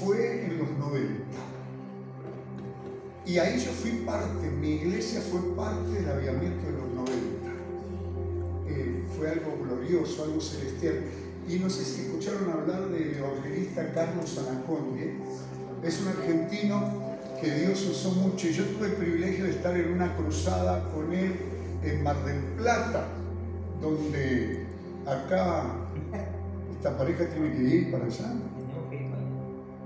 fue en los 90. Y ahí yo fui parte, mi iglesia fue parte del avivamiento de los 90. Fue algo glorioso, algo celestial. Y no sé si escucharon hablar del evangelista Carlos Anacondia. Es un argentino que Dios usó mucho. Y yo tuve el privilegio de estar en una cruzada con él en Mar del Plata, donde acá esta pareja tiene que ir para allá.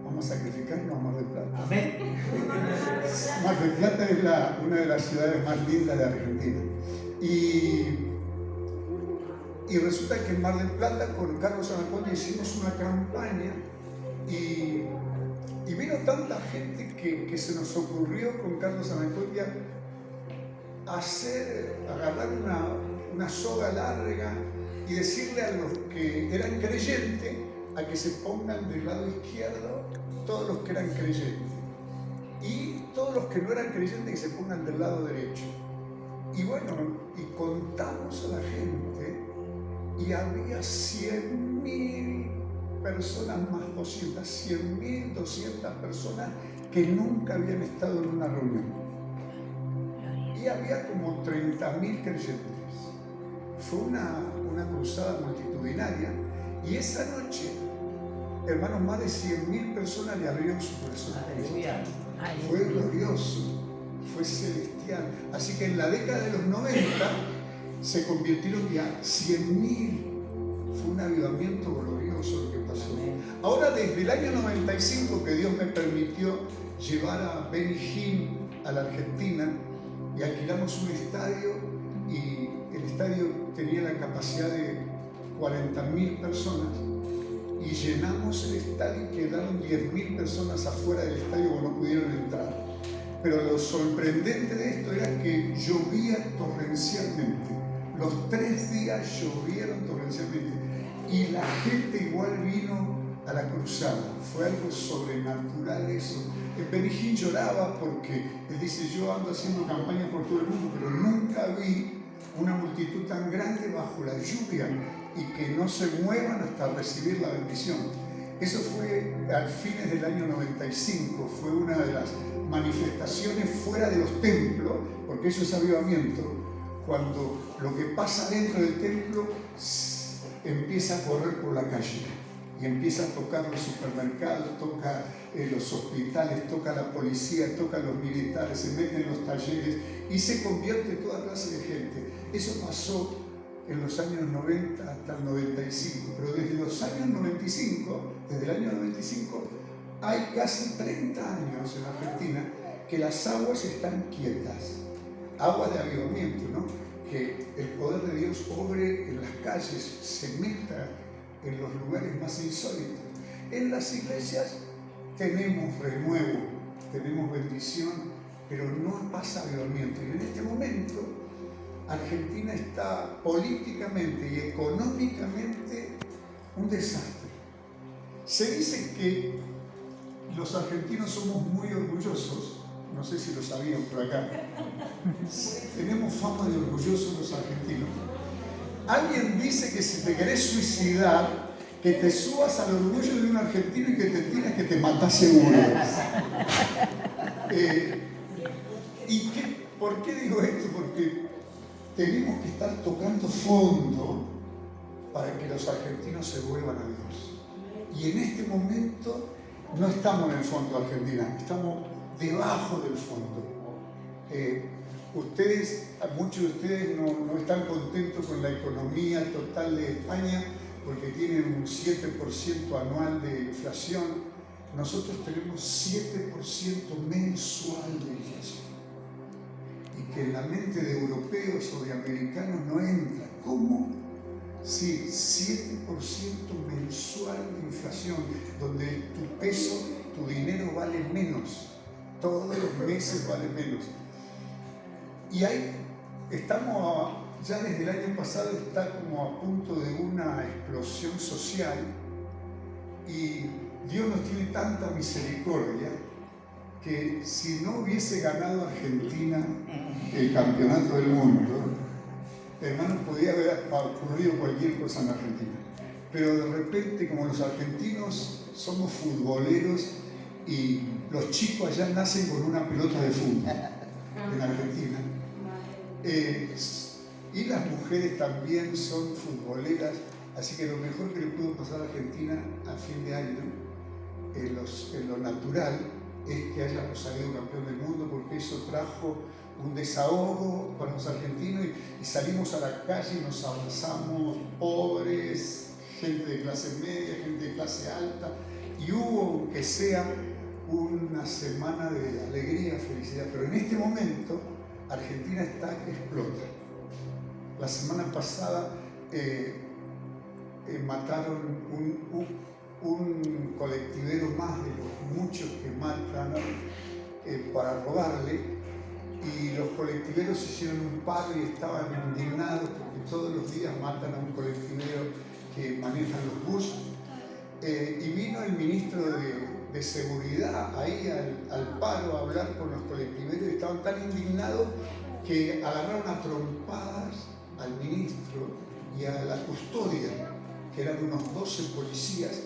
Vamos a sacrificarnos a Mar del Plata. Amén. Mar del Plata es una de las ciudades más lindas de Argentina. Y resulta que en Mar del Plata con Carlos Anacondia hicimos una campaña y vino tanta gente que se nos ocurrió con Carlos Anacondia agarrar una soga larga y decirle a los que eran creyentes a que se pongan del lado izquierdo todos los que eran creyentes y todos los que no eran creyentes que se pongan del lado derecho. Y bueno, y contamos a la gente y había 100.000 personas más 200, 100.200 personas que nunca habían estado en una reunión. Y había como 30.000 creyentes. Fue una cruzada multitudinaria y esa noche, hermanos, más de 100.000 personas le abrieron su corazón. Fue glorioso, fue celestial. Así que en la década de los 90 se convirtieron ya 100.000. Fue un avivamiento glorioso lo que pasó. Ahora, desde el año 95 que Dios me permitió llevar a Benny Hinn a la Argentina y alquilamos un estadio y el estadio tenía la capacidad de 40.000 personas y llenamos el estadio y quedaron 10.000 personas afuera del estadio que no pudieron entrar. Pero lo sorprendente de esto era que llovía torrencialmente. Los 3 días llovieron torrencialmente y la gente igual vino a la cruzada. Fue algo sobrenatural eso. El Benny Hinn lloraba porque él dice: yo ando haciendo campaña por todo el mundo, pero nunca vi una multitud tan grande bajo la lluvia y que no se muevan hasta recibir la bendición. Eso fue al fines del año 95, fue una de las manifestaciones fuera de los templos, porque eso es avivamiento, cuando lo que pasa dentro del templo empieza a correr por la calle y empieza a tocar los supermercados, toca los hospitales, toca la policía, toca los militares, se meten en los talleres y se convierte en toda clase de gente. Eso pasó en los años 90 hasta el 95, pero desde los años 95, desde el año 95, hay casi 30 años en Argentina que las aguas están quietas, aguas de avivamiento, ¿no? Que el poder de Dios obre en las calles, se meta en los lugares más insólitos. En las iglesias tenemos renuevo, tenemos bendición, pero no pasa avivamiento. Y en este momento Argentina está políticamente y económicamente un desastre. Se dice que los argentinos somos muy orgullosos, no sé si lo sabían por acá, tenemos fama de orgullosos los argentinos. Alguien dice que si te querés suicidar, que te subas al orgullo de un argentino y que te tires, que te matás seguro. ¿Por qué digo esto? Porque tenemos que estar tocando fondo para que los argentinos se vuelvan a Dios. Y en este momento no estamos en el fondo de Argentina, estamos debajo del fondo. Muchos de ustedes no están contentos con la economía total de España porque tienen un 7% anual de inflación. Nosotros tenemos 7% mensual de inflación. Y que en la mente de europeos o de americanos no entra. ¿Cómo? Sí, 7% mensual de inflación, donde tu peso, tu dinero vale menos. Todos los meses vale menos. Y ahí estamos, ya desde el año pasado está como a punto de una explosión social y Dios nos tiene tanta misericordia que si no hubiese ganado Argentina el campeonato del mundo, hermanos, podría haber ocurrido cualquier cosa en Argentina. Pero de repente, como los argentinos somos futboleros y los chicos allá nacen con una pelota de fútbol en Argentina. Y las mujeres también son futboleras, así que lo mejor que le pudo pasar a Argentina a fin de año, en lo natural, es que hayamos salido campeón del mundo, porque eso trajo un desahogo para los argentinos y salimos a la calle y nos abrazamos, pobres, gente de clase media, gente de clase alta, y hubo, aunque sea, una semana de alegría, felicidad. Pero en este momento Argentina está que explota. La semana pasada mataron un colectivero más de los muchos que matan para robarle, y los colectiveros hicieron un paro y estaban indignados porque todos los días matan a un colectivero que maneja los buses. Y vino el ministro de Seguridad ahí al paro a hablar con los colectiveros y estaban tan indignados que agarraron a trompadas al ministro y a la custodia, que eran unos 12 policías,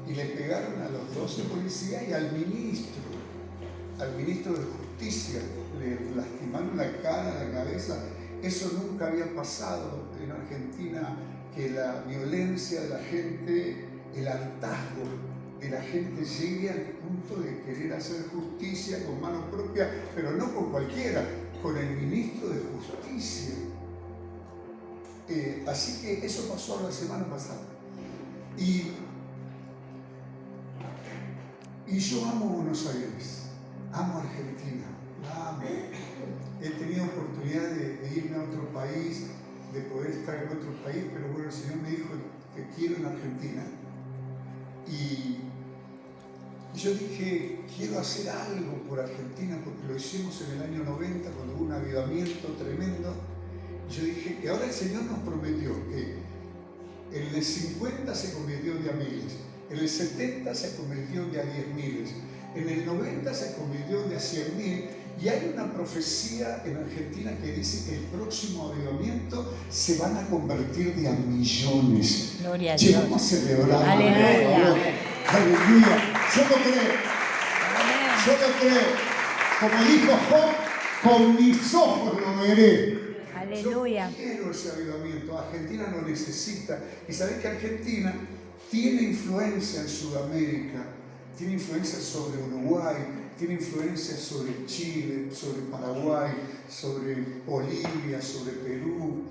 y le pegaron a los 12 policías y al ministro de Justicia, le lastimaron la cara, la cabeza. Eso nunca había pasado en Argentina, que la violencia de la gente, el hartazgo de la gente llegue al punto de querer hacer justicia con mano propia, pero no con cualquiera, con el ministro de Justicia. Así que eso pasó la semana pasada. Y yo amo Buenos Aires, amo Argentina, la amo. He tenido oportunidad de irme a otro país, de poder estar en otro país, pero bueno, el Señor me dijo que quiero en Argentina. Y yo dije, quiero hacer algo por Argentina, porque lo hicimos en el año 90, cuando hubo un avivamiento tremendo. Yo dije que ahora el Señor nos prometió que en el 50 se convirtió de a miles, en el 70 se convirtió de a 10.000, en el 90 se convirtió de a 100.000, y hay una profecía en Argentina que dice que el próximo avivamiento se van a convertir de a millones. Gloria a Dios. Vamos a celebrar. Aleluya. Aleluya. Yo lo creo. Amén. Yo lo creo. Como dijo Job, con mis ojos lo veré. Aleluya. Yo quiero ese avivamiento. Argentina lo necesita. Y sabés que Argentina tiene influencia en Sudamérica, tiene influencia sobre Uruguay, tiene influencia sobre Chile, sobre Paraguay, sobre Bolivia, sobre Perú.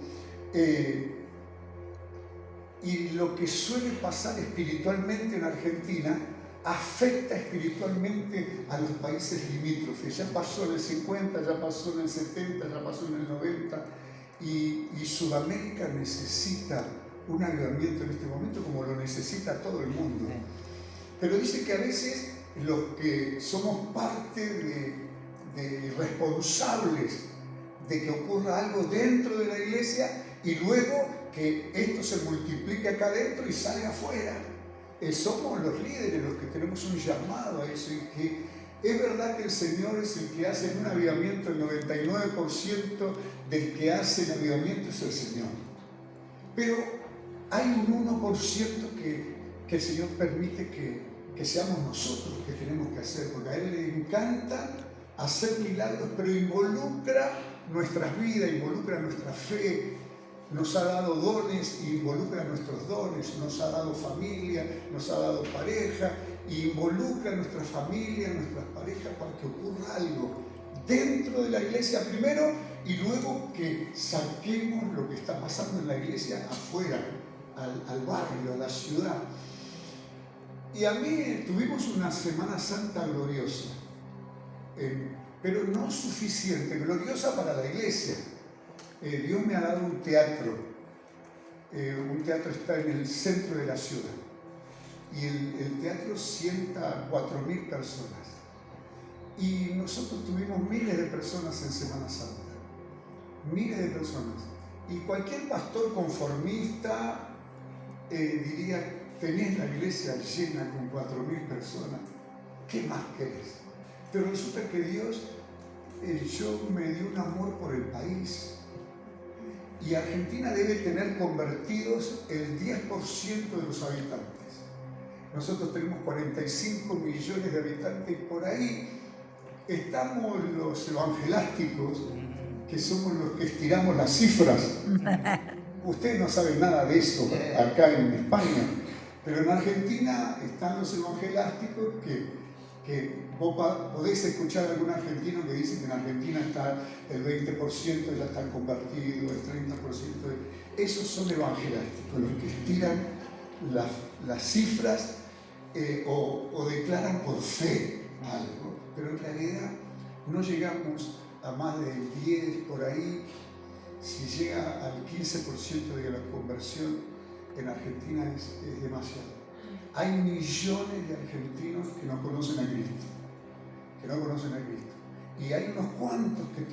Y lo que suele pasar espiritualmente en Argentina afecta espiritualmente a los países limítrofes. Ya pasó en el 50, ya pasó en el 70, ya pasó en el 90, y Sudamérica necesita un avivamiento en este momento como lo necesita todo el mundo. Pero dice que a veces los que somos parte de responsables de que ocurra algo dentro de la iglesia y luego que esto se multiplique acá adentro y sale afuera. Somos los líderes los que tenemos un llamado a eso, y que es verdad que el Señor es el que hace un avivamiento. El 99% del que hace el avivamiento es el Señor. Pero hay un 1% que el Señor permite que seamos nosotros que tenemos que hacer, porque a Él le encanta hacer milagros, pero involucra nuestras vidas, involucra nuestra fe. Nos ha dado dones, involucra nuestros dones, nos ha dado familia, nos ha dado pareja, involucra nuestra familia, nuestras parejas, para que ocurra algo dentro de la iglesia primero, y luego que saquemos lo que está pasando en la iglesia afuera, al barrio, a la ciudad. Y a mí tuvimos una Semana Santa gloriosa, pero no suficiente, gloriosa para la iglesia. Dios me ha dado un teatro está en el centro de la ciudad, y el teatro sienta a 4.000 personas, y nosotros tuvimos miles de personas en Semana Santa, miles de personas, y cualquier pastor conformista diría: tenés la iglesia llena con 4.000 personas, ¿qué más querés? Pero resulta que Dios me dio un amor por el país. Y Argentina debe tener convertidos el 10% de los habitantes. nosotros tenemos 45 millones de habitantes y por ahí estamos los evangelásticos, que somos los que estiramos las cifras. Ustedes no saben nada de eso acá en España, pero en Argentina están los evangelásticos que vos podés escuchar a algún argentino que dice que en Argentina está el 20% ya están convertidos, el 30%. Esos son evangelásticos, los que estiran las cifras o declaran por fe algo, pero en realidad no llegamos a más del 10 por ahí. Si llega al 15% de la conversión en Argentina es demasiado. Hay millones de argentinos que no conocen a Cristo, y hay unos cuantos que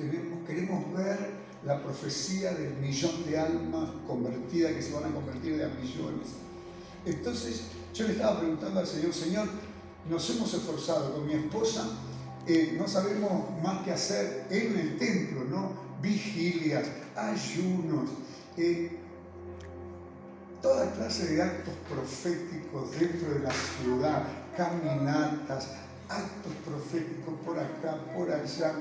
queremos ver la profecía del millón de almas convertidas que se van a convertir de a millones. Entonces yo le estaba preguntando al Señor, Señor, nos hemos esforzado con mi esposa, no sabemos más qué hacer en el templo, ¿no? Vigilias, ayunos, toda clase de actos proféticos dentro de la ciudad, caminatas, actos proféticos por acá, por allá.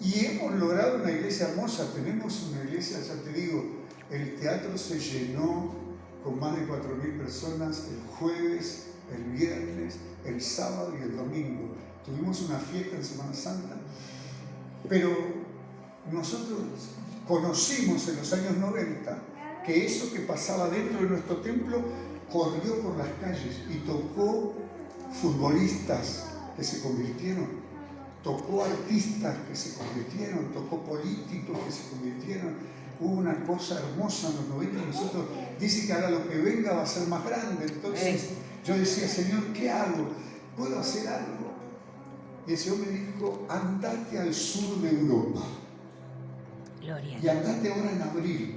Y hemos logrado una iglesia hermosa. Tenemos una iglesia, ya te digo, el teatro se llenó con más de 4.000 personas el jueves, el viernes, el sábado y el domingo. Tuvimos una fiesta en Semana Santa, pero nosotros conocimos en los años 90 que eso que pasaba dentro de nuestro templo corrió por las calles y tocó futbolistas que se convirtieron, tocó artistas que se convirtieron, tocó políticos que se convirtieron. Hubo una cosa hermosa en los 90. Nosotros dice que ahora lo que venga va a ser más grande. Entonces yo decía, Señor, ¿qué hago? ¿Puedo hacer algo? Y el Señor me dijo, andate al sur de Europa. Gloria. Y andate ahora en abril.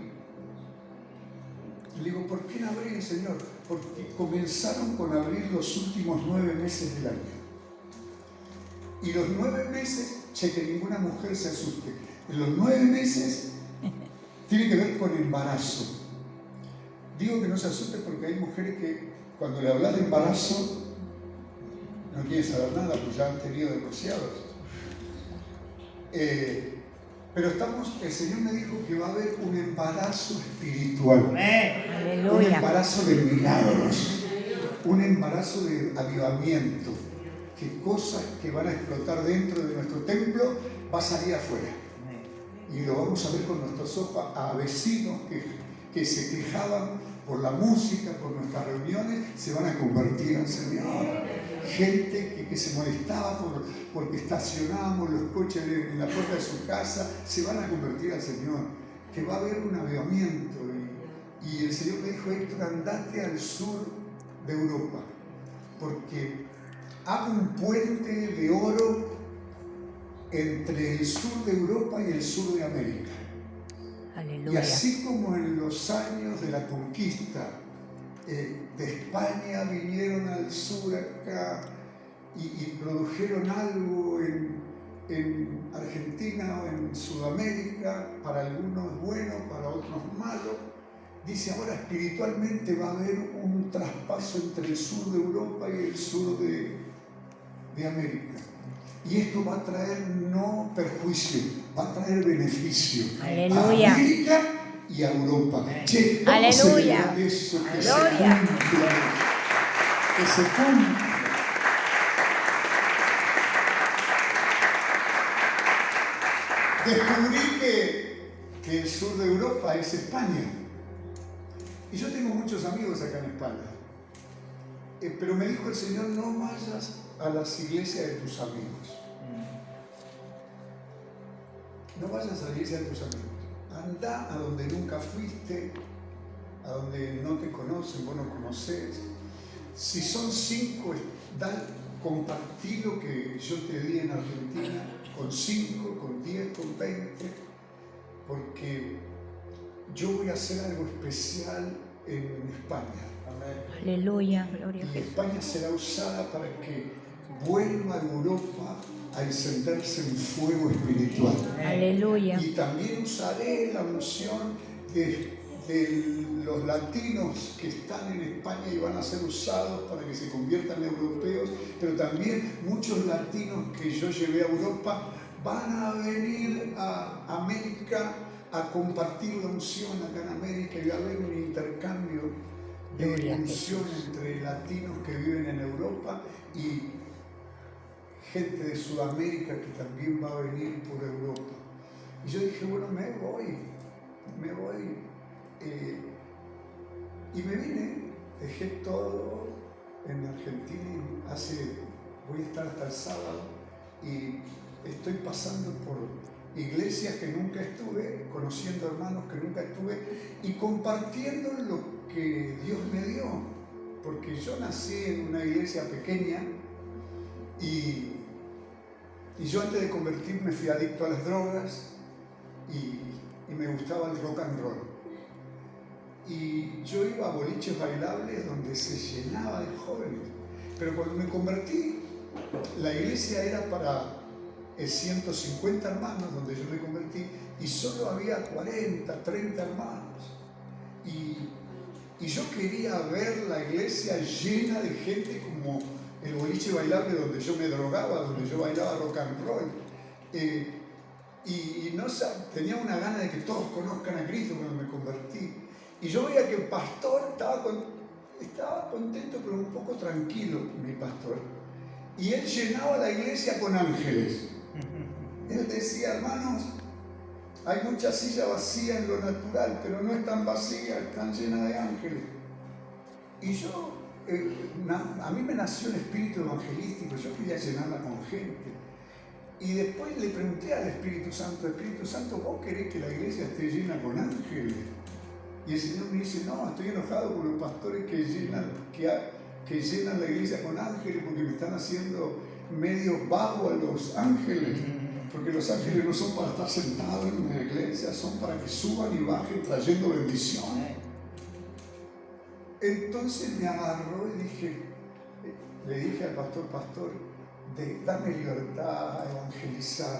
Le digo, ¿por qué en abril, Señor? Porque comenzaron con abril los últimos 9 meses del año. Y los 9 meses, que ninguna mujer se asuste, en los 9 meses tiene que ver con embarazo. Digo que no se asuste porque hay mujeres que cuando le hablas de embarazo no quieren saber nada porque ya han tenido demasiados. Pero el Señor me dijo que va a haber un embarazo espiritual. Aleluya. Un embarazo de milagros, un embarazo de avivamiento, que cosas que van a explotar dentro de nuestro templo va a salir afuera. Y lo vamos a ver con nuestros ojos, a vecinos que se quejaban por la música, por nuestras reuniones, se van a convertir al Señor. Gente que se molestaba porque estacionábamos los coches en la puerta de su casa, se van a convertir al Señor. Que va a haber un avivamiento. Y el Señor me dijo, Héctor, andate al sur de Europa, porque hago un puente de oro entre el sur de Europa y el sur de América. Aleluya. Y así como en los años de la conquista de España vinieron al sur acá y produjeron algo en Argentina o en Sudamérica, para algunos bueno, para otros malo. Dice, ahora espiritualmente va a haber un traspaso entre el sur de Europa y el sur de América. Y esto va a traer no perjuicio, va a traer beneficio. Aleluya. A América y a Europa. Che, vamos Aleluya. a celebrar eso, que se Gloria. cumpla. Que se cumpla. Descubrí que el sur de Europa es España. Y yo tengo muchos amigos acá en España. Pero me dijo el Señor, no vayas a las iglesias de tus amigos. No vayas a la iglesia de tus amigos. Anda a donde nunca fuiste, a donde no te conocen, vos no conocés. Si son 5, compartí lo que yo te di en Argentina con 5, con 10, con 20, porque yo voy a hacer algo especial en España. Aleluya. Gloria a Y Jesús. España será usada para que vuelva a Europa a encenderse en fuego espiritual. Aleluya. Y también usaré la unción de de los latinos que están en España y van a ser usados para que se conviertan en europeos, pero también muchos latinos que yo llevé a Europa van a venir a América a compartir la unción acá en América y va a haber un intercambio de Gloria a unción Jesús. entre latinos que viven en Europa y gente de Sudamérica que también va a venir por Europa. Y yo dije, bueno, me voy. Y me vine, dejé todo en Argentina y voy a estar hasta el sábado y estoy pasando por iglesias que nunca estuve, conociendo hermanos que nunca estuve y compartiendo lo que Dios me dio. Porque yo nací en una iglesia pequeña y yo antes de convertirme fui adicto a las drogas y me gustaba el rock and roll. Y yo iba a boliches bailables donde se llenaba de jóvenes. Pero cuando me convertí, la iglesia era para 150 hermanos, donde yo me convertí, y solo había 40, 30 hermanos. Y yo quería ver la iglesia llena de gente como el boliche bailable donde yo me drogaba, donde yo bailaba rock and roll. Y no tenía una gana de que todos conozcan a Cristo cuando me convertí. Y yo veía que el pastor estaba contento, pero un poco tranquilo, mi pastor. Y él llenaba la iglesia con ángeles. Él decía, hermanos, hay mucha silla vacía en lo natural, pero no es tan vacía, están llenas de ángeles. Y yo, a mí me nació el espíritu evangelístico, yo quería llenarla con gente. Y después le pregunté al Espíritu Santo, ¿vos querés que la iglesia esté llena con ángeles? Y el Señor me dice, no, estoy enojado con los pastores que llenan la iglesia con ángeles porque me están haciendo medio vago a los ángeles. Porque los ángeles no son para estar sentados en una iglesia, son para que suban y bajen trayendo bendición. Entonces me agarró y le dije al pastor, dame libertad a evangelizar,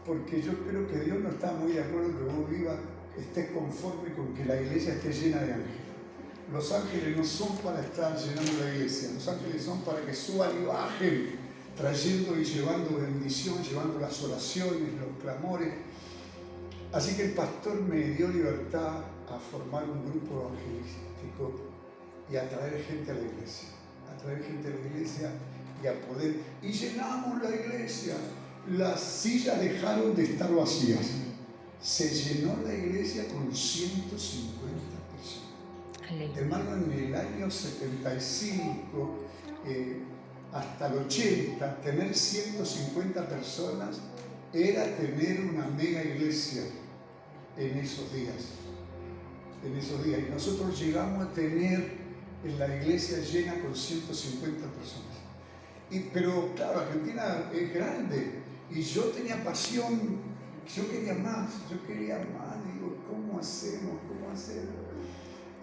porque yo creo que Dios no está muy de acuerdo que vos estés conforme con que la iglesia esté llena de ángeles. Los ángeles no son para estar llenando la iglesia, los ángeles son para que suban y bajen, trayendo y llevando bendición, llevando las oraciones, los clamores. Así que el pastor me dio libertad a formar un grupo evangelístico y a traer gente a la iglesia. Y llenamos la iglesia. Las sillas dejaron de estar vacías. Se llenó la iglesia con 150 personas. Aleluya. Hermano, en el año 75 hasta el 80, tener 150 personas era tener una mega iglesia en esos días. Y nosotros llegamos a tener en la iglesia llena con 150 personas. Pero claro, Argentina es grande y yo tenía pasión, yo quería más. Digo, ¿cómo hacemos?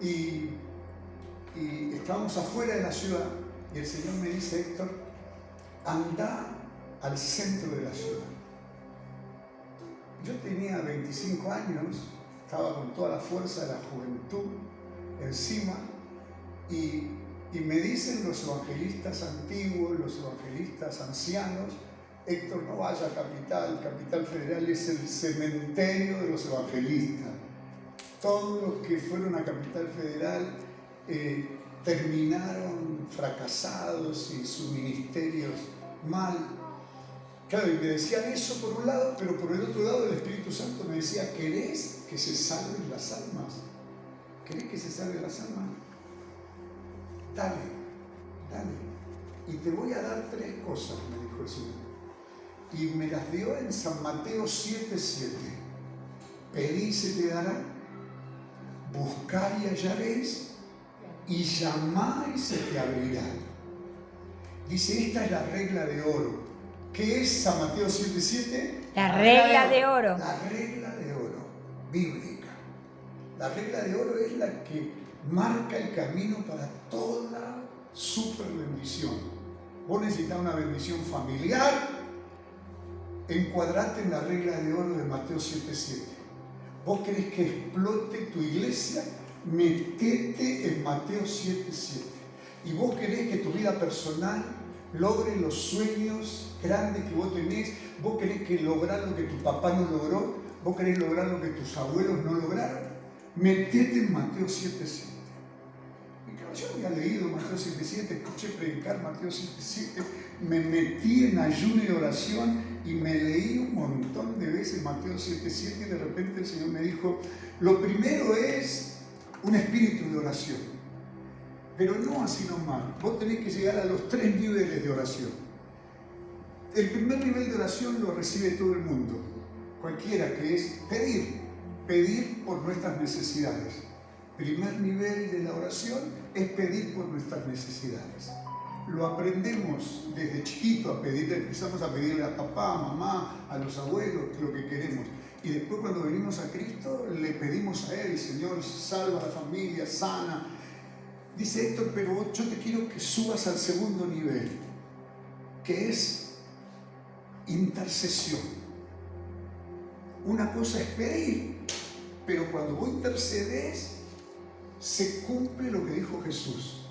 Y estábamos afuera de la ciudad y el Señor me dice, Héctor, anda al centro de la ciudad. Yo tenía 25 años, estaba con toda la fuerza de la juventud encima. Y me dicen los evangelistas antiguos, los evangelistas ancianos, Héctor, no vaya a Capital Federal es el cementerio de los evangelistas. Todos los que fueron a Capital Federal terminaron fracasados y sus ministerios mal. Claro, y me decían eso por un lado, pero por el otro lado el Espíritu Santo me decía, ¿querés que se salven las almas? Dale. Y te voy a dar 3 cosas, me dijo el Señor. Y me las dio en San Mateo 7:7. Pedí y se te dará, buscar y hallaréis, y llamar y se te abrirá. Dice, esta es la regla de oro. ¿Qué es San Mateo 7:7? La regla de oro. La regla de oro, bíblica. La regla de oro es la que marca el camino para toda super bendición. Vos necesitas una bendición familiar, encuadrate en la regla de oro de Mateo 7:7. ¿Vos querés que explote tu iglesia? Metete en Mateo 7:7. Y vos querés que tu vida personal logre los sueños grandes que vos tenés. Vos querés que lograr lo que tu papá no logró. Vos querés lograr lo que tus abuelos no lograron. Metete en Mateo 7:7. Y claro, yo había leído Mateo 7:7, escuché predicar Mateo 7:7, me metí en ayuno y oración y me leí un montón de veces Mateo 7:7 y de repente el Señor me dijo, lo primero es un espíritu de oración, pero no así nomás, vos tenés que llegar a los 3 niveles de oración. El primer nivel de oración lo recibe todo el mundo, cualquiera, que es pedir por nuestras necesidades. Primer nivel de la oración es pedir por nuestras necesidades. Lo aprendemos desde chiquito a pedirle, empezamos a pedirle a papá, a mamá, a los abuelos lo que queremos. Y después cuando venimos a Cristo le pedimos a Él, Señor, salva a la familia, sana. Dice Héctor, pero yo te quiero que subas al segundo nivel, que es intercesión. Una cosa es pedir, pero cuando vos intercedes, se cumple lo que dijo Jesús.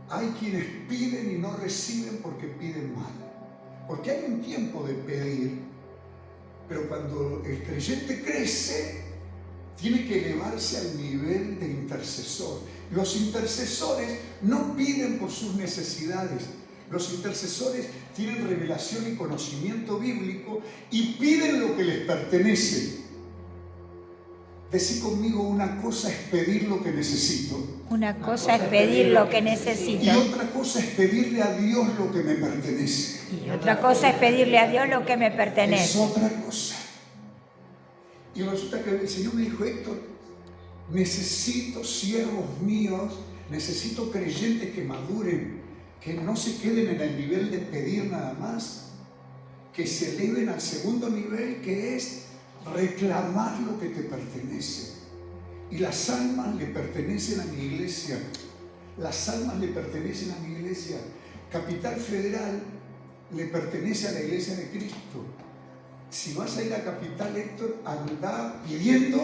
Hay quienes piden y no reciben porque piden mal. Porque hay un tiempo de pedir, pero cuando el creyente crece, tiene que elevarse al nivel de intercesor. Los intercesores no piden por sus necesidades. Los intercesores tienen revelación y conocimiento bíblico y piden lo que les pertenece. Decí conmigo, una cosa es pedir lo que necesito. Una cosa es pedir lo que necesito. Y otra cosa es pedirle a Dios lo que me pertenece. Y otra cosa es pedirle a Dios lo que me pertenece. Es otra cosa. Y resulta que el Señor me dijo, Héctor, necesito siervos míos, necesito creyentes que maduren, que no se queden en el nivel de pedir nada más, que se eleven al segundo nivel, que es reclamar lo que te pertenece. Y las almas le pertenecen a mi iglesia. Las almas le pertenecen a mi iglesia. Capital Federal le pertenece a la iglesia de Cristo. Si vas a ir a Capital, Héctor, anda pidiendo,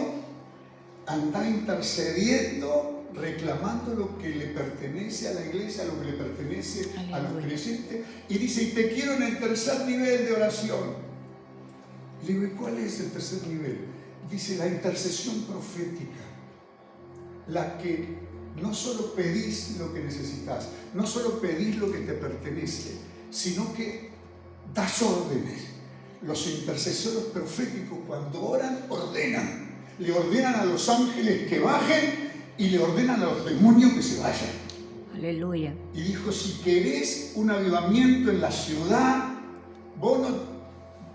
anda intercediendo, reclamando lo que le pertenece a la iglesia, lo que le pertenece a los creyentes. Y dice, y te quiero en el tercer nivel de oración. Le digo, ¿y cuál es el tercer nivel? Dice, la intercesión profética. La que no solo pedís lo que necesitas, no solo pedís lo que te pertenece, sino que das órdenes. Los intercesores proféticos cuando oran, ordenan. Le ordenan a los ángeles que bajen y le ordenan a los demonios que se vayan. Aleluya. Y dijo, si querés un avivamiento en la ciudad, vos no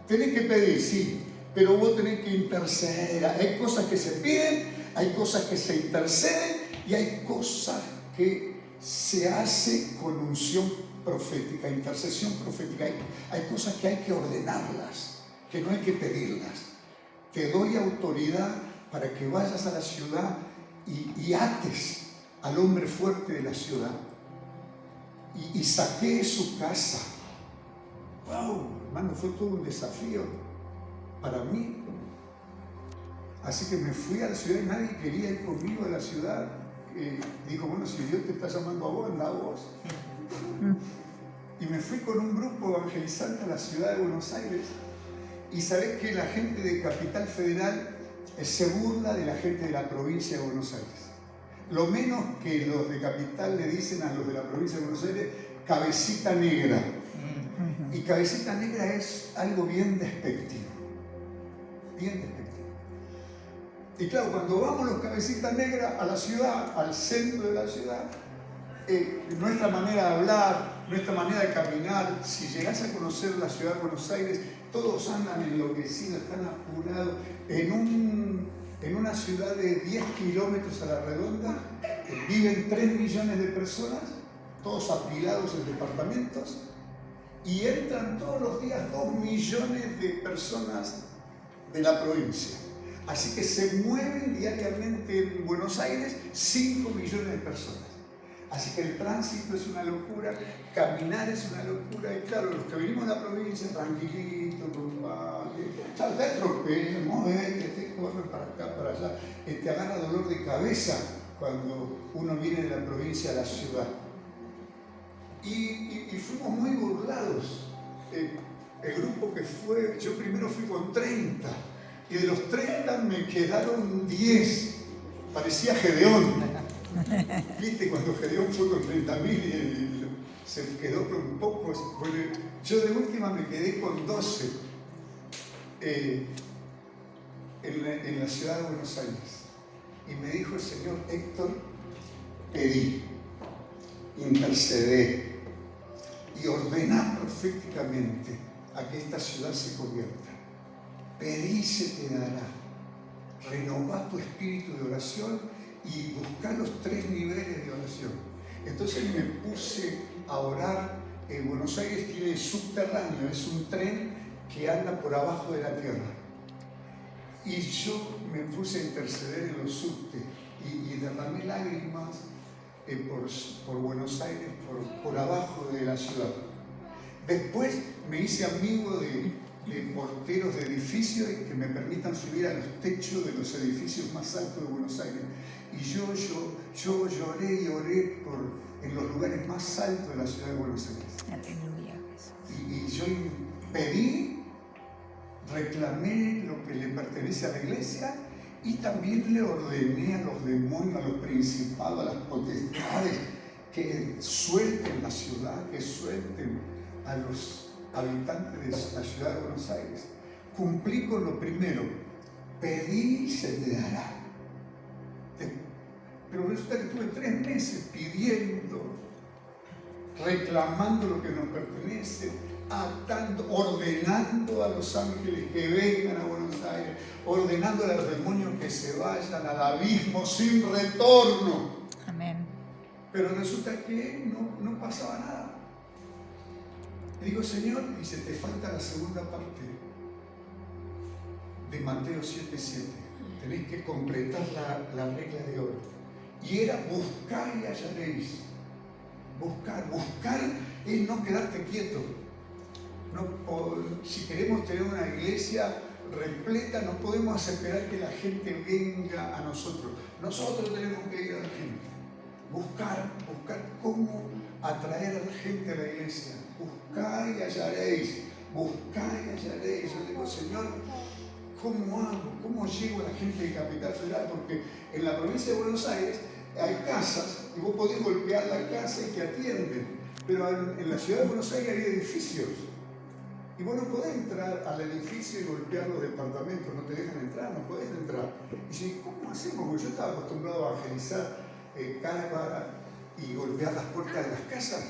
tenés que pedir, sí, pero vos tenés que interceder. Hay cosas que se piden, hay cosas que se interceden y hay cosas que se hace con unción profética, intercesión profética. Hay cosas que hay que ordenarlas, que no hay que pedirlas. Te doy autoridad para que vayas a la ciudad y ates al hombre fuerte de la ciudad y saquees su casa. ¡Wow! Hermano, fue todo un desafío para mí. Así que me fui a la ciudad y nadie quería ir conmigo a la ciudad. Dijo, bueno, si Dios te está llamando a vos, anda a vos. Y me fui con un grupo evangelizante a la ciudad de Buenos Aires. Y sabés que la gente de Capital Federal se burla de la gente de la provincia de Buenos Aires. Lo menos que los de Capital le dicen a los de la provincia de Buenos Aires, cabecita negra. Y cabecita negra es algo bien despectivo. Bien despectivo. Y claro, cuando vamos los cabecitas negras a la ciudad, al centro de la ciudad, nuestra manera de hablar, nuestra manera de caminar, si llegás a conocer la ciudad de Buenos Aires, todos andan enloquecidos, están apurados. En una ciudad de 10 kilómetros a la redonda viven 3 millones de personas, todos apilados en departamentos, y entran todos los días 2 millones de personas de la provincia. Así que se mueven diariamente en Buenos Aires 5 millones de personas. Así que el tránsito es una locura, caminar es una locura. Y claro, los que venimos de la provincia, tranquilitos, con paz, te tropeas, movete, te corres para acá, para allá, te agarra dolor de cabeza cuando uno viene de la provincia a la ciudad. Y fuimos muy burlados. El grupo que fue, yo primero fui con 30, y de los 30 me quedaron 10. Parecía Gedeón. ¿Viste? Cuando Gedeón fue con 30.000 y se quedó con pocos. Bueno, yo de última me quedé con 12 en la ciudad de Buenos Aires. Y me dijo el Señor: Héctor, pedí, intercedé y ordená proféticamente a que esta ciudad se convierta. Pedí, se te dará. Renová tu espíritu de oración y buscar los 3 niveles de oración. Entonces me puse a orar. En Buenos Aires tiene subterráneo, es un tren que anda por abajo de la tierra. Y yo me puse a interceder en los subtes y derramé lágrimas por Buenos Aires, por abajo de la ciudad. Después me hice amigo de porteros de edificios que me permitan subir a los techos de los edificios más altos de Buenos Aires. Y yo lloré y oré en los lugares más altos de la ciudad de Buenos Aires. Aleluya, Jesús. Y yo pedí, reclamé lo que le pertenece a la iglesia y también le ordené a los demonios, a los principados, a las potestades que suelten la ciudad, que suelten a los habitantes de la ciudad de Buenos Aires. Cumplí con lo primero: pedí y se te dará. Pero resulta que tuve 3 meses pidiendo, reclamando lo que nos pertenece, atando, ordenando a los ángeles que vengan a Buenos Aires, ordenando a los demonios que se vayan al abismo sin retorno. Amén. Pero resulta que no pasaba nada. Y digo: Señor, dice, te falta la segunda parte de Mateo 7:7. Tenéis que completar la regla de oro. Y era: buscar y hallaréis. Buscar es no quedarte quieto. Si queremos tener una iglesia repleta, no podemos esperar que la gente venga a nosotros. Nosotros tenemos que ir a la gente. Buscar cómo atraer a la gente a la iglesia. Buscar y hallaréis. Buscar y hallaréis. Yo digo: Señor, ¿cómo hago? ¿Cómo llego a la gente de Capital Federal? Porque en la provincia de Buenos Aires hay casas y vos podés golpear la casa y te atienden. Pero en la ciudad de Buenos Aires hay edificios. Y vos no podés entrar al edificio y golpear los departamentos, no te dejan entrar, no podés entrar. Y dice: ¿cómo hacemos? Porque yo estaba acostumbrado a evangelizar cara y golpear las puertas de las casas.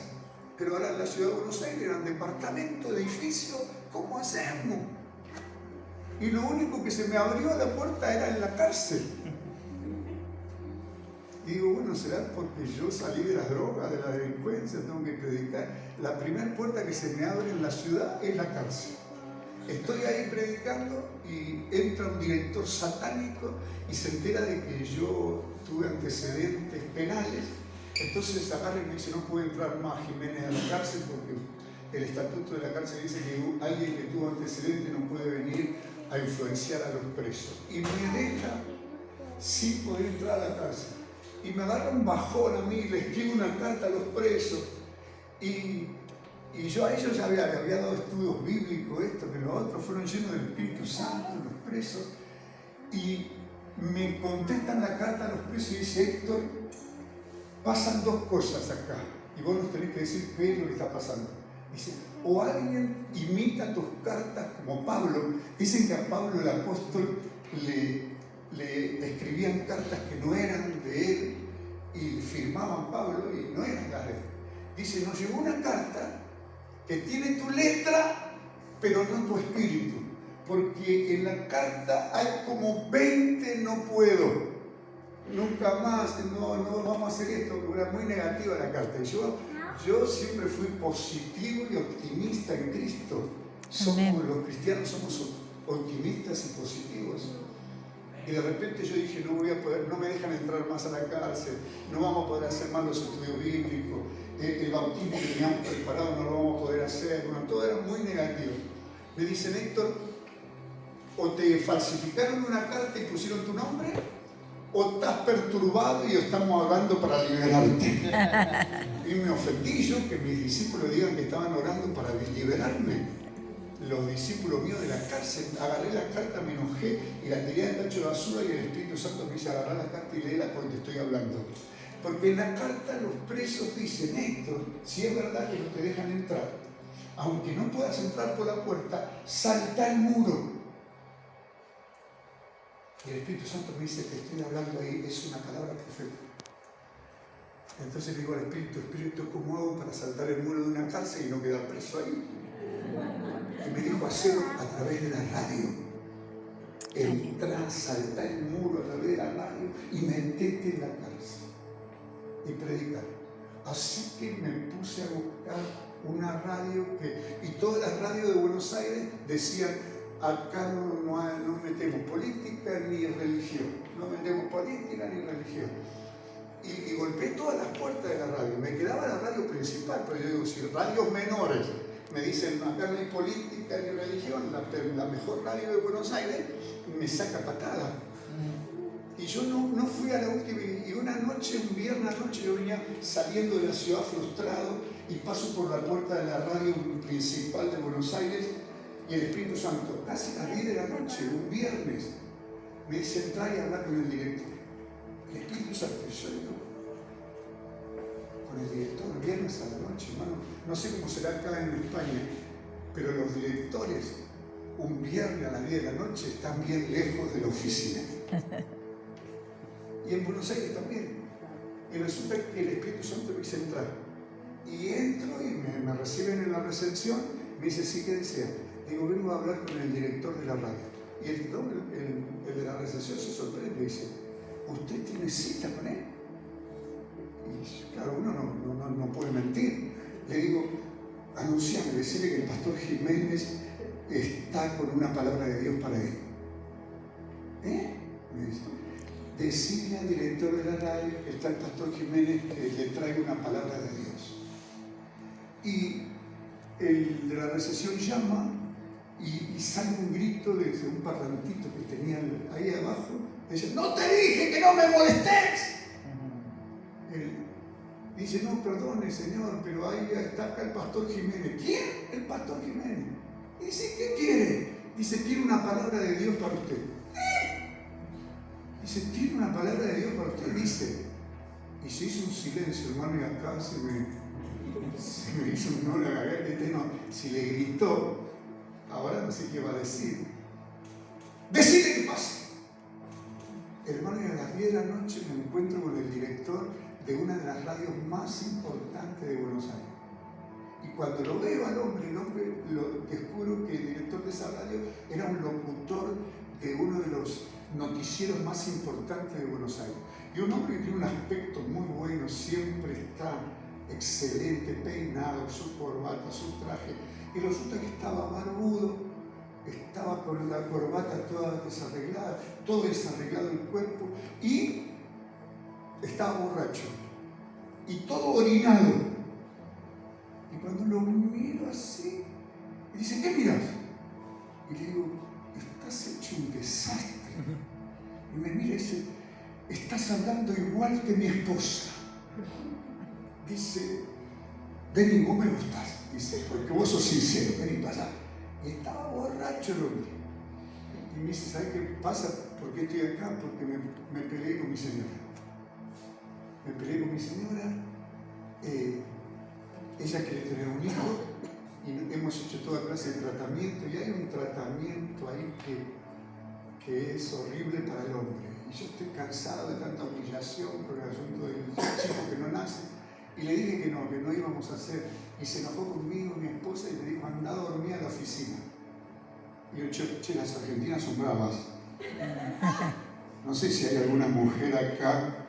Pero ahora en la ciudad de Buenos Aires eran departamentos, edificios, ¿cómo hacemos? Y lo único que se me abrió la puerta era en la cárcel. Y digo: bueno, será porque yo salí de las drogas, de la delincuencia, tengo que predicar. La primera puerta que se me abre en la ciudad es la cárcel. Estoy ahí predicando y entra un director satánico y se entera de que yo tuve antecedentes penales. Entonces agarra y me dice: no puede entrar más Jiménez a la cárcel porque el estatuto de la cárcel dice que alguien que tuvo antecedentes no puede venir a influenciar a los presos. Y me deja sin poder entrar a la cárcel. Y me agarra un bajón a mí, le escribo una carta a los presos. Y yo a ellos ya había dado estudios bíblicos, esto que lo otro, fueron llenos del Espíritu Santo, los presos. Y me contestan la carta a los presos y dice: Héctor, pasan 2 cosas acá. Y vos nos tenés que decir qué es lo que está pasando. Dice: o alguien imita tus cartas como Pablo. Dicen que a Pablo el apóstol le escribían cartas que no eran de él y firmaban Pablo y no eran las de él. Dice: nos llegó una carta que tiene tu letra pero no tu espíritu, porque en la carta hay como 20 no puedo, nunca más, no vamos a hacer esto, porque era muy negativa la carta. Y yo siempre fui positivo y optimista en Cristo. Los cristianos somos optimistas y positivos. Y de repente yo dije, no voy a poder, no me dejan entrar más a la cárcel, no vamos a poder hacer más los estudios bíblicos, el bautismo que teníamos preparado no lo vamos a poder hacer. Bueno, todo era muy negativo. Me dicen, Héctor, o te falsificaron una carta y pusieron tu nombre, o estás perturbado y estamos hablando para liberarte. Y me ofendí yo que mis discípulos digan que estaban orando para liberarme. Los discípulos míos de la cárcel, agarré la carta, me enojé y la tiré al tacho de basura, y el Espíritu Santo me dice, agarrar la carta y léela porque te estoy hablando. Porque en la carta los presos dicen, Héctor, si es verdad que no te dejan entrar, aunque no puedas entrar por la puerta, salta el muro. Y el Espíritu Santo me dice, te estoy hablando ahí, es una palabra profética. Entonces le digo al Espíritu, ¿cómo hago para saltar el muro de una cárcel y no quedar preso ahí? Y me dijo, hacerlo a través de la radio. Entrá, saltá el muro a través de la radio y metete en la cárcel y predicar. Así que me puse a buscar una radio y todas las radios de Buenos Aires decían, acá no metemos política ni religión, no metemos política ni religión. Y golpeé todas las puertas de la radio. Me quedaba la radio principal, pero yo digo, si radios menores me dicen, acá no hay política ni religión, la mejor radio de Buenos Aires me saca patada. Y yo no fui a la última, y una noche, un viernes anoche, yo venía saliendo de la ciudad frustrado y paso por la puerta de la radio principal de Buenos Aires y el Espíritu Santo, casi a las 10 de la noche, un viernes, me dice, entrar y hablar con el director. El Espíritu Santo, yo digo, con el director, viernes a la noche, hermano, no sé cómo será acá en España, pero los directores, un viernes a las 10 de la noche, están bien lejos de la oficina. Y en Buenos Aires también. Y resulta que el Espíritu Santo me dice entrar. Y entro y me reciben en la recepción, me dice, sí, ¿qué desea? Digo, vengo a hablar con el director de la radio. Y el de la recepción se sorprende y dice, ¿usted tiene cita con él? Y claro, uno no puede mentir. Le digo, anunciame, decirle que el pastor Jiménez está con una palabra de Dios para él. Me dice, decirle al director de la radio que está el pastor Jiménez que le traiga una palabra de Dios. Y el de la recepción llama y sale un grito desde un parlantito que tenía ahí abajo. Dice, no te dije que no me molestes. Él dice, no, perdone señor, pero ahí está acá el pastor Jiménez. ¿Quién? El pastor Jiménez. Y dice, ¿qué quiere? Dice, tiene una palabra de Dios para usted. Dice, tiene una palabra de Dios para usted. Dice, y se hizo un silencio, hermano, y acá se me hizo un nudo en la garganta. No, si le gritó, ahora no sé qué va a decir. Decide que pase. Hermano, y a las 10 de la noche me encuentro con el director de una de las radios más importantes de Buenos Aires. Y cuando lo veo al hombre, descubro que el director de esa radio era un locutor de uno de los noticieros más importantes de Buenos Aires. Y un hombre que tiene un aspecto muy bueno, siempre está excelente, peinado, su corbata, su traje. Y resulta que estaba barbudo, estaba con la corbata toda desarreglada, todo desarreglado el cuerpo, y estaba borracho, y todo orinado. Y cuando lo miro así, me dice, ¿qué miras? Y le digo, estás hecho un desastre. Y me mira y dice, estás hablando igual que mi esposa. Dice, vení, vos me gustás. Dice, porque vos sos sincero, vení para allá. Y estaba borracho el hombre. Y me dice, ¿sabes qué pasa? ¿Por qué estoy acá? Porque me peleé con mi señora. Me peleé con mi señora. Ella quería tener un hijo y hemos hecho toda clase de tratamiento. Y hay un tratamiento ahí que es horrible para el hombre. Y yo estoy cansado de tanta humillación por el asunto del chico que no nace. Y le dije que no íbamos a hacer. Y se enojó conmigo, mi esposa, y me dijo, anda a dormir a la oficina. Y yo, che, las argentinas son bravas. No sé si hay alguna mujer acá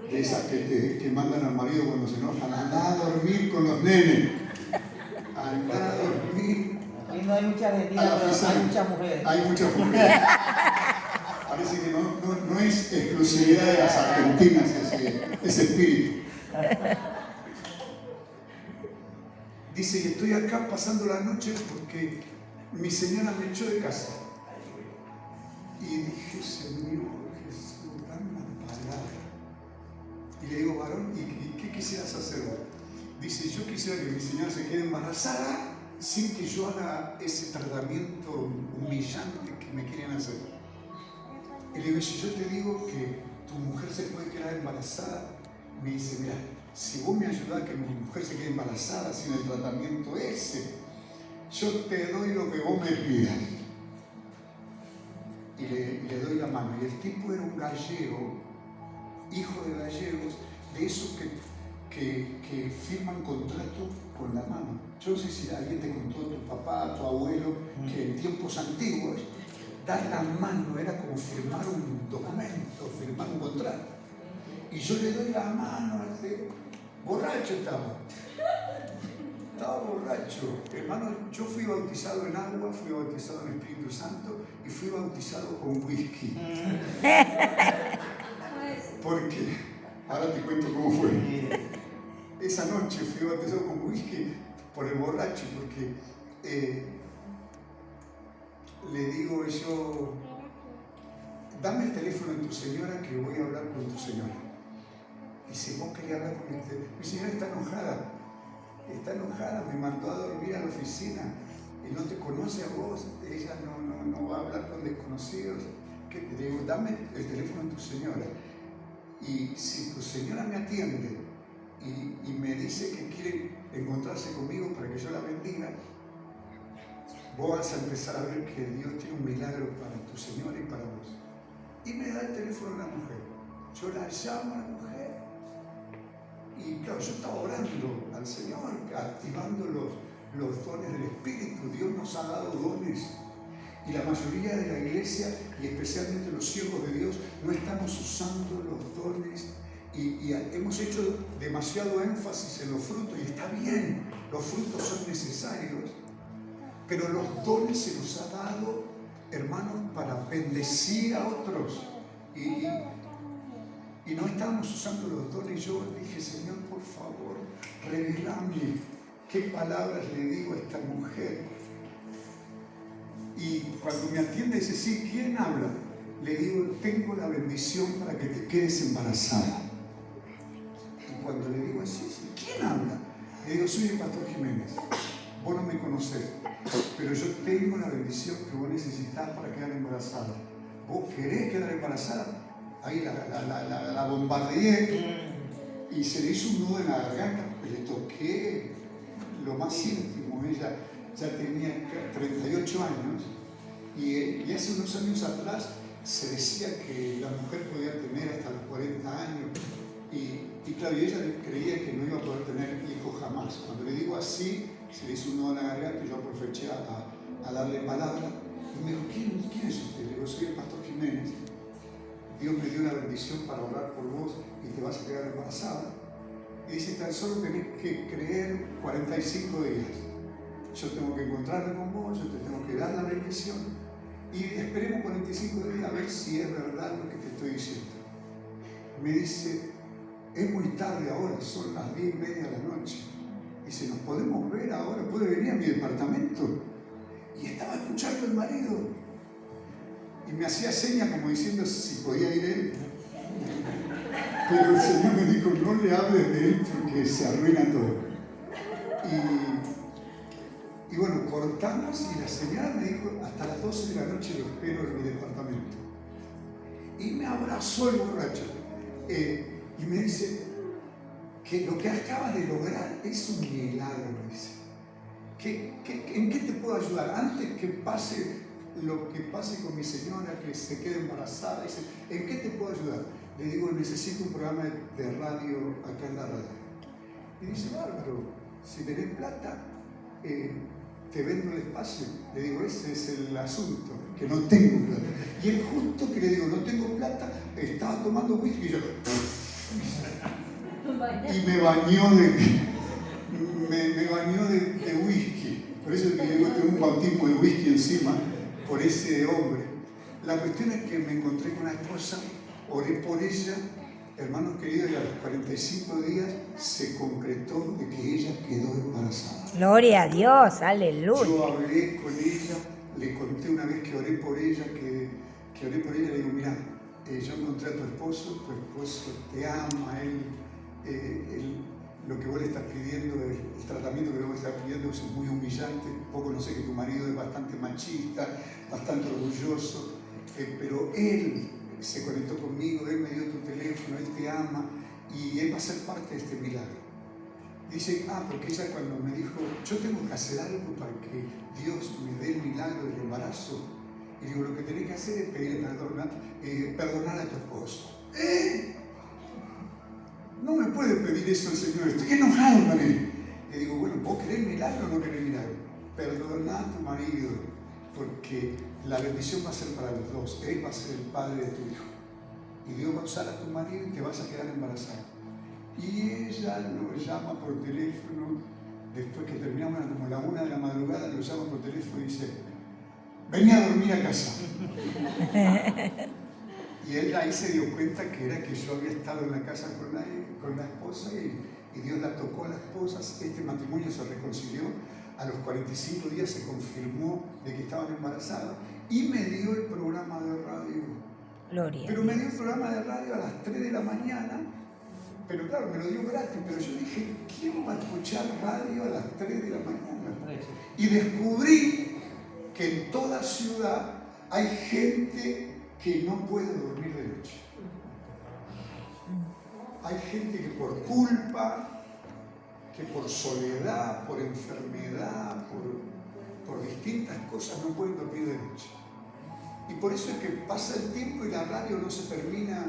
de esas que mandan al marido cuando se enojan. Anda a dormir con los nenes. Anda a dormir. Ahí no hay muchas argentinas, pero hay muchas mujeres. Hay muchas mujeres. Parece que no no es exclusividad de las argentinas ese espíritu. Dice, y estoy acá pasando la noche porque mi señora me echó de casa. Y dije, Señor Jesús, dame una palabra. Y le digo, varón, ¿y qué quisieras hacer vos? Dice, yo quisiera que mi señora se quede embarazada sin que yo haga ese tratamiento humillante que me quieren hacer. Y le digo, si yo te digo que tu mujer se puede quedar embarazada, me dice, mira, si vos me ayudás a que mi mujer se quede embarazada sin el tratamiento ese, yo te doy lo que vos me pidas. Y le doy la mano. Y el tipo era un gallego, hijo de gallegos, de esos que firman contrato con la mano. Yo no sé si alguien te contó, tu papá, tu abuelo, que en tiempos antiguos dar la mano era como firmar un documento, firmar un contrato. Y yo le doy la mano, borracho estaba borracho. Hermano, yo fui bautizado en agua, fui bautizado en Espíritu Santo y fui bautizado con whisky. Porque, ahora te cuento cómo fue. Esa noche fui bautizado con whisky por el borracho, porque le digo yo, dame el teléfono de tu señora que voy a hablar con tu señora. Dice, ¿vos querés hablar con mi señora? Mi señora está enojada, me mandó a dormir a la oficina y no te conoce a vos, ella no va a hablar con desconocidos. ¿Qué? Le digo, dame el teléfono de tu señora. Y si tu señora me atiende y me dice que quiere encontrarse conmigo para que yo la bendiga, vos vas a empezar a ver que Dios tiene un milagro para tu señora y para vos. Y me da el teléfono de la mujer. Yo la llamo a la mujer. Y claro, yo estaba orando al Señor, activando los dones del Espíritu. Dios nos ha dado dones. Y la mayoría de la iglesia, y especialmente los siervos de Dios, no estamos usando los dones y hemos hecho demasiado énfasis en los frutos. Y está bien, los frutos son necesarios, pero los dones se nos ha dado, hermanos, para bendecir a otros. Y no estábamos usando los dones. Yo dije, Señor, por favor, revelame qué palabras le digo a esta mujer. Y cuando me atiende dice, sí, ¿quién habla? Le digo, tengo la bendición para que te quedes embarazada. Y cuando le digo así, ¿quién habla? Le digo, soy el pastor Jiménez. Vos no me conocés, pero yo tengo la bendición que vos necesitás para quedar embarazada. ¿Vos querés quedar embarazada? Ahí la bombardeé y se le hizo un nudo en la garganta porque le toqué lo más íntimo. Ella ya tenía 38 años y hace unos años atrás se decía que la mujer podía tener hasta los 40 años y claro, ella creía que no iba a poder tener hijos jamás. Cuando le digo así, se le hizo un nudo en la garganta y yo aproveché a darle palabra y me dijo, ¿quién es usted? Le digo, soy el pastor Jiménez. Dios me dio una bendición para orar por vos y te vas a quedar embarazada. Y dice, tan solo tenés que creer 45 días. Yo tengo que encontrarme con vos, yo te tengo que dar la bendición. Y esperemos 45 días a ver si es verdad lo que te estoy diciendo. Me dice, es muy tarde ahora, son las 10:30 de la noche. Dice, ¿nos podemos ver ahora? ¿Puede venir a mi departamento? Y estaba escuchando el marido. Y me hacía señas como diciendo si podía ir él. Pero el Señor me dijo, no le hables de él porque se arruina todo. Y bueno, cortamos y la señora me dijo, hasta las 12 de la noche lo espero en mi departamento. Y me abrazó el borracho. Y me dice que lo que acaba de lograr es un milagro, me dice. ¿En qué te puedo ayudar? Antes que pase lo que pase con mi señora, que se quede embarazada, dice, ¿en qué te puedo ayudar? Le digo, necesito un programa de radio acá en la radio. Y dice, bárbaro, si tenés plata, te vendo el espacio. Le digo, ese es el asunto, que no tengo plata. Y él justo que le digo, no tengo plata, estaba tomando whisky y yo... Y me bañó de whisky. Por eso que yo tengo un bautismo de whisky encima, por ese hombre. La cuestión es que me encontré con una esposa oré por ella, hermanos queridos, y a los 45 días se concretó de que ella quedó embarazada. Gloria a Dios, Yo aleluya. hablé con ella, le conté una vez que oré por ella, que oré por ella, le digo, mira, yo encontré a tu esposo te ama, lo que vos le estás pidiendo, el tratamiento que vos le estás pidiendo es muy humillante, poco no sé que tu marido es bastante machista, bastante orgulloso, pero él se conectó conmigo, él me dio tu teléfono, él te ama y él va a ser parte de este milagro. Dice, porque ella cuando me dijo, yo tengo que hacer algo para que Dios me dé el milagro del embarazo. Y digo, lo que tenés que hacer es pedir perdonar a tu esposo. No me puede pedir eso el Señor, estoy enojado con él. Le digo, bueno, ¿vos querés milagro o no querés milagro? Perdona a tu marido, porque la bendición va a ser para los dos. Él va a ser el padre de tu hijo. Y Dios va a usar a tu marido y te vas a quedar embarazada. Y ella lo llama por teléfono, después que terminamos como la 1 de la madrugada, lo llama por teléfono y dice, vení a dormir a casa. Y él ahí se dio cuenta que era que yo había estado en la casa con la esposa y Dios la tocó a la esposa. Este matrimonio se reconcilió. A los 45 días se confirmó de que estaban embarazadas y me dio el programa de radio. Gloria. Pero me dio el programa de radio a las 3 de la mañana. Pero claro, me lo dio gratis, pero yo dije, ¿quién va a escuchar radio a las 3 de la mañana? Y descubrí que en toda ciudad hay gente que no puede dormir de noche. Hay gente que por culpa, que por soledad, por enfermedad, por distintas cosas no pueden dormir de noche. Y por eso es que pasa el tiempo y la radio no se termina.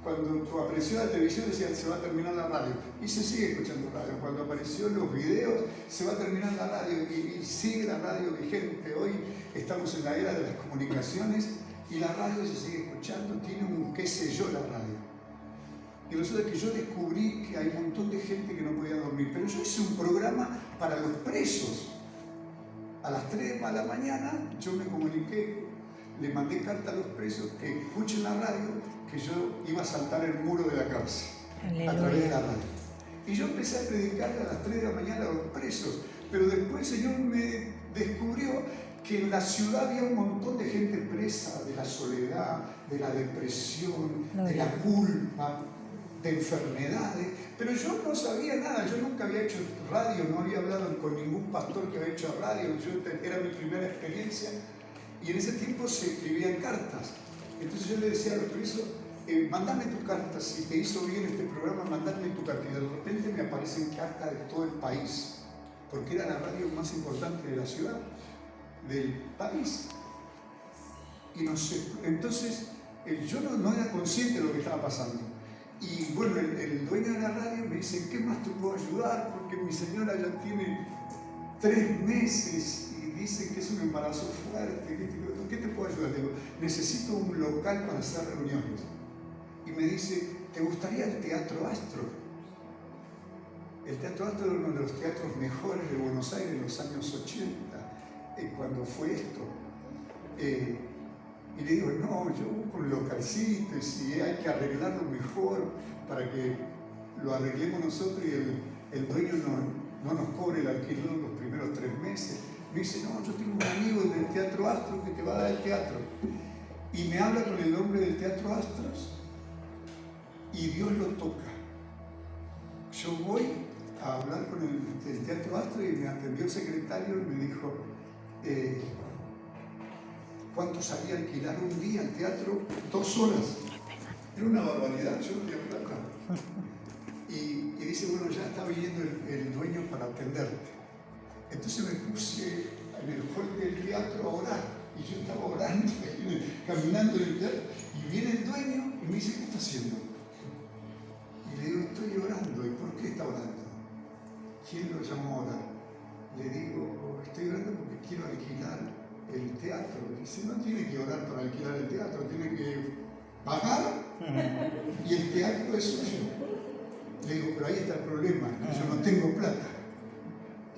Cuando apareció la televisión decían se va a terminar la radio y se sigue escuchando radio. Cuando apareció los videos se va a terminar la radio y sigue la radio vigente. Hoy estamos en la era de las comunicaciones y la radio se sigue escuchando, tiene un qué sé yo la radio. Y resulta que yo descubrí que hay un montón de gente que no podía dormir, pero yo hice un programa para los presos. A las 3 de la mañana yo me comuniqué, le mandé carta a los presos que escuchen la radio, que yo iba a saltar el muro de la cárcel. Aleluya. A través de la radio. Y yo empecé a predicarle a las 3 de la mañana a los presos, pero después el Señor me descubrió que en la ciudad había un montón de gente presa de la soledad, de la depresión, de la culpa, de enfermedades, pero yo no sabía nada, yo nunca había hecho radio, no había hablado con ningún pastor que había hecho radio, era mi primera experiencia. Y en ese tiempo se escribían cartas. Entonces yo le decía a los presos, mándame tu carta, si te hizo bien este programa, mándame tu carta. Y de repente me aparecen cartas de todo el país, porque era la radio más importante de la ciudad, del país. Y no sé, entonces yo no era consciente de lo que estaba pasando. Y bueno, el dueño de la radio me dice, ¿qué más te puedo ayudar? Porque mi señora ya tiene 3 meses y dice que es un embarazo fuerte. ¿Qué te puedo ayudar? Le digo, necesito un local para hacer reuniones. Y me dice, ¿te gustaría el Teatro Astro? El Teatro Astro era uno de los teatros mejores de Buenos Aires en los años 80, cuando fue esto. Y le digo, no, yo busco un localcito y si hay que arreglarlo mejor para que lo arreglemos nosotros y el dueño no nos cobre el alquiler los primeros 3 meses. Me dice, no, yo tengo un amigo del Teatro Astro que te va a dar el teatro. Y me habla con el nombre del Teatro Astros y Dios lo toca. Yo voy a hablar con el Teatro Astro y me atendió el secretario y me dijo, ¿cuánto salía a alquilar un día el teatro? 2 horas. Era una barbaridad, yo no tenía plata. Y dice, bueno, ya está viniendo el dueño para atenderte. Entonces me puse en el hall del teatro a orar. Y yo estaba orando, caminando en el teatro. Y viene el dueño y me dice, ¿qué está haciendo? Y le digo, estoy orando. ¿Y por qué está orando? ¿Quién lo llamó a orar? Le digo, estoy orando porque quiero alquilar el teatro. Dice, no tiene que orar para alquilar el teatro, tiene que pagar y el teatro es suyo. Le digo, pero ahí está el problema, yo no tengo plata.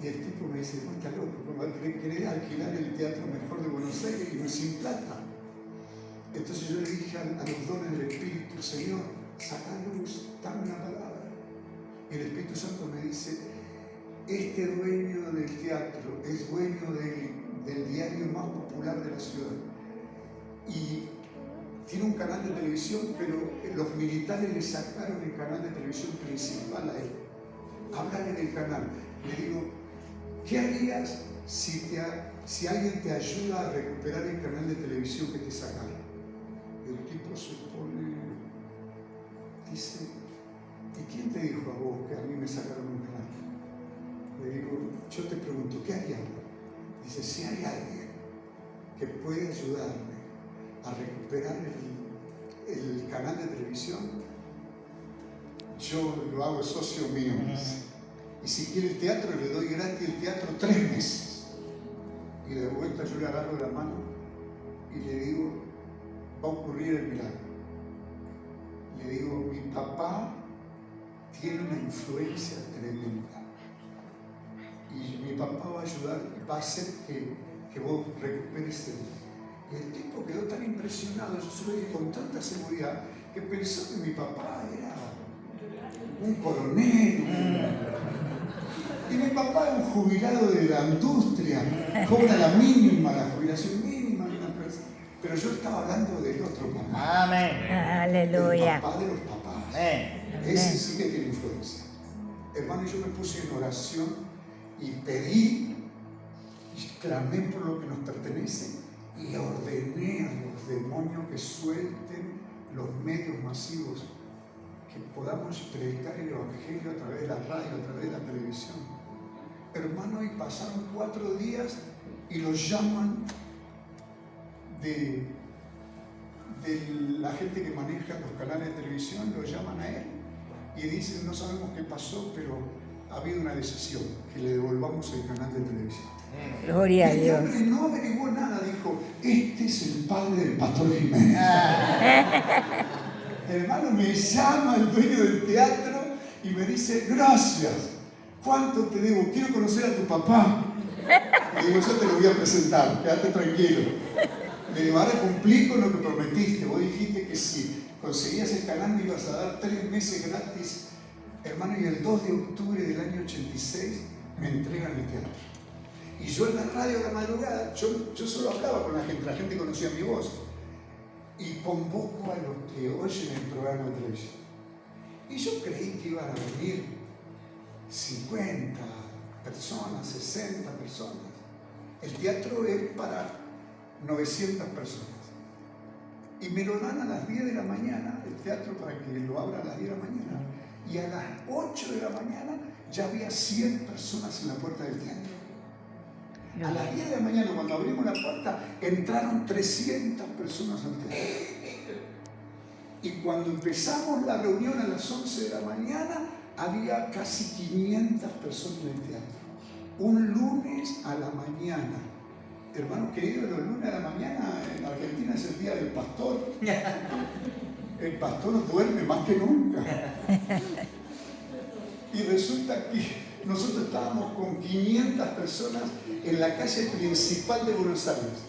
Y el tipo me dice, no, está loco, ¿querés alquilar el teatro mejor de Buenos Aires y no sin plata? Entonces yo le dije a los dones del Espíritu, Señor, saca luz, dame una palabra. Y el Espíritu Santo me dice, este dueño del teatro es dueño del diario más popular de la ciudad. Y tiene un canal de televisión, pero los militares le sacaron el canal de televisión principal a él. Hablan en el canal. Le digo, ¿qué harías si alguien te ayuda a recuperar el canal de televisión que te sacaron? El tipo se pone, dice, ¿y quién te dijo a vos que a mí me sacaron un canal? Le digo, yo te pregunto, ¿qué harías? Dice, si hay alguien que puede ayudarme a recuperar el canal de televisión, yo lo hago socio mío. Y si quiere el teatro, le doy gratis el teatro 3 meses. Y de vuelta yo le agarro la mano y le digo, va a ocurrir el milagro. Le digo, mi papá tiene una influencia tremenda. Y mi papá va a ayudar, va a hacer que vos recuperes el... Y el tipo quedó tan impresionado, yo se lo dije con tanta seguridad, que pensó que mi papá era un coronel. Y mi papá es un jubilado de la industria, cobra la mínima, la jubilación mínima de una empresa. Pero yo estaba hablando del otro papá. Amén. Aleluya. El papá de los papás. Amén. Ese sí que tiene influencia. Hermano, yo me puse en oración y pedí y clamé por lo que nos pertenece y ordené a los demonios que suelten los medios masivos, que podamos predicar el Evangelio a través de la radio, a través de la televisión. Hermano, y pasaron 4 días y los llaman de la gente que maneja los canales de televisión, lo llaman a él y dicen, no sabemos qué pasó, pero ha habido una decisión, que le devolvamos el canal de televisión. Gloria a Y Dios. hombre no averiguó nada, dijo, este es el padre del pastor Jiménez. Hermano, me llama el dueño del teatro y me dice, gracias, ¿cuánto te debo? Quiero conocer a tu papá. Le digo, yo te lo voy a presentar, quédate tranquilo. Le digo, ahora cumplí con lo que prometiste, vos dijiste que si conseguías el canal me ibas a dar 3 meses gratis. Hermano, y el 2 de octubre del año 86 me entregan el teatro. Y yo en la radio de la madrugada, yo solo hablaba con la gente conocía mi voz. Y convoco a los que oyen el programa de televisión. Y yo creí que iban a venir 50 personas, 60 personas. El teatro es para 900 personas. Y me lo dan a las 10 de la mañana, el teatro, para que lo abra a las 10 de la mañana. Y a las 8 de la mañana ya había 100 personas en la puerta del teatro. A las 10 de la mañana, cuando abrimos la puerta, entraron 300 personas al teatro. Y cuando empezamos la reunión a las 11 de la mañana, había casi 500 personas en el teatro. Un lunes a la mañana. Hermano querido, los lunes a la mañana en Argentina es el día del pastor. El pastor duerme más que nunca. Y resulta que nosotros estábamos con 500 personas en la calle principal de Buenos Aires.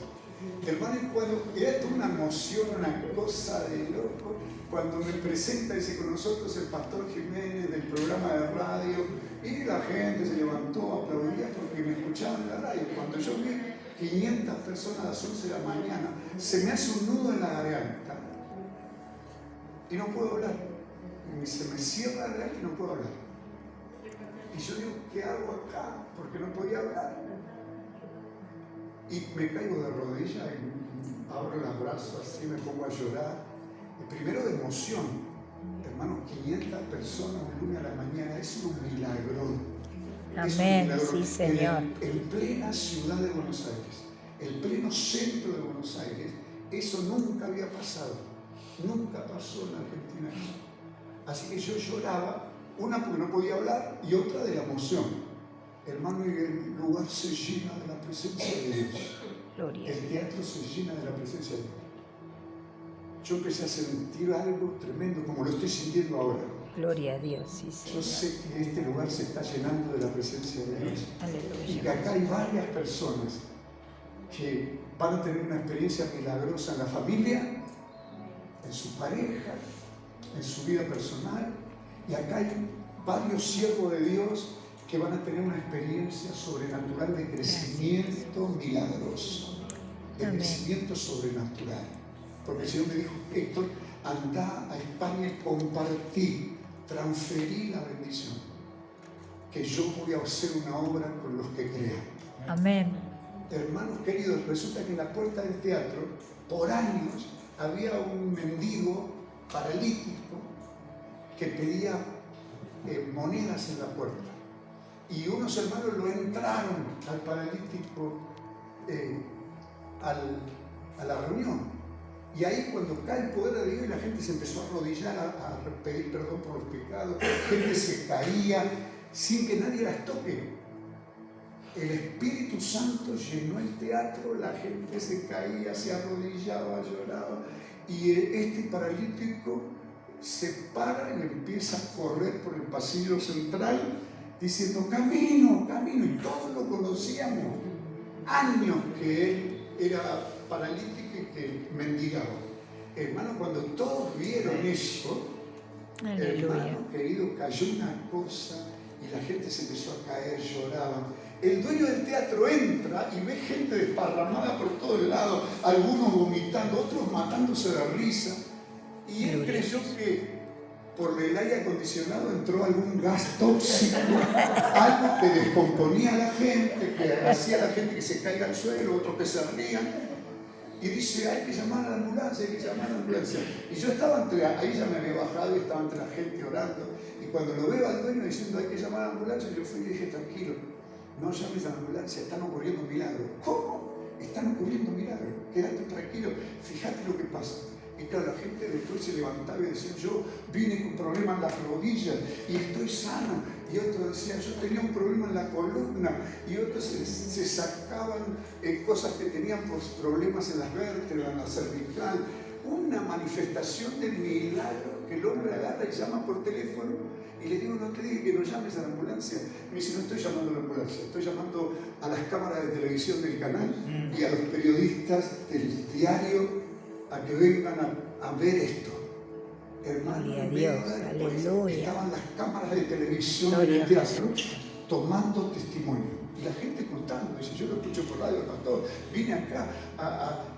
Hermano, y cuando era toda una emoción, una cosa de loco, cuando me presenta, dice, con nosotros el pastor Jiménez del programa de radio, y la gente se levantó, aplaudía porque me escuchaban en la radio. Cuando yo vi 500 personas a las 11 de la mañana, se me hace un nudo en la garganta y no puedo hablar. Y se me cierra la garganta y no puedo hablar. Y yo digo, ¿qué hago acá? Porque no podía hablar. Y me caigo de rodillas y abro los brazos así, me pongo a llorar. Y primero de emoción. Hermanos, 500 personas un lunes a la mañana, es un milagro. Amén, sí, Señor. En plena ciudad de Buenos Aires, el pleno centro de Buenos Aires, eso nunca había pasado. Nunca pasó en Argentina eso. Así que yo lloraba, una porque no podía hablar y otra de la emoción. Hermano, y el lugar se llena de la presencia de Dios. Gloria. El teatro se llena de la presencia de Dios. Yo empecé a sentir algo tremendo, como lo estoy sintiendo ahora. Gloria a Dios, sí, Señor. Yo sé que este lugar se está llenando de la presencia de Dios. Aleluya. Y que acá hay varias personas que van a tener una experiencia milagrosa en la familia en su pareja, en su vida personal. Y acá hay varios siervos de Dios que van a tener una experiencia sobrenatural de crecimiento milagroso, de Amén. crecimiento sobrenatural. Porque el Señor me dijo, Héctor, anda a España y compartí, transferí la bendición, que yo voy a hacer una obra con los que crean. Amén. Hermanos queridos, resulta que en la puerta del teatro, por años, había un mendigo paralítico que pedía monedas en la puerta. Y unos hermanos lo entraron al paralítico a la reunión. Y ahí cuando cae el poder de Dios y la gente se empezó a arrodillar a pedir perdón por los pecados, la gente se caía sin que nadie las toque. El Espíritu Santo llenó el teatro, la gente se caía, se arrodillaba, lloraba. Y este paralítico se para y empieza a correr por el pasillo central diciendo, camino, camino. Y todos lo conocíamos. Años que él era paralítico y que mendigaba. Hermano, cuando todos vieron eso, hermano querido, cayó una cosa y la gente se empezó a caer, lloraban. El dueño del teatro entra y ve gente desparramada por todos lados, algunos vomitando, otros matándose de risa. Y él creyó que por el aire acondicionado entró algún gas tóxico, algo que descomponía a la gente, que hacía a la gente que se caiga al suelo, otros que se rían. Y dice, hay que llamar a la ambulancia, hay que llamar a la ambulancia. Y yo estaba ahí ya me había bajado y estaba entre la gente orando. Y cuando lo veo al dueño diciendo, hay que llamar a la ambulancia, yo fui y dije, tranquilo, no llames a la ambulancia, están ocurriendo milagros. ¿Cómo? Están ocurriendo milagros. Quédate tranquilo, fíjate lo que pasa. Y claro, la gente después se levantaba y decía, yo vine con problemas en las rodillas y estoy sano. Y otro decía, yo tenía un problema en la columna. Y otros se sacaban cosas que tenían por problemas en las vértebras, en la cervical. Una manifestación de milagro que el hombre agarra y llama por teléfono. Y le digo, no te dije que no llames a la ambulancia. Me dice, no estoy llamando a la ambulancia, estoy llamando a las cámaras de televisión del canal y a los periodistas del diario a que vengan a ver esto. Hermano, Gloria a Dios, aleluya. Estaban las cámaras de televisión en el teatro tomando testimonio. Y la gente contando, dice, yo lo escucho por radio, pastor, vine acá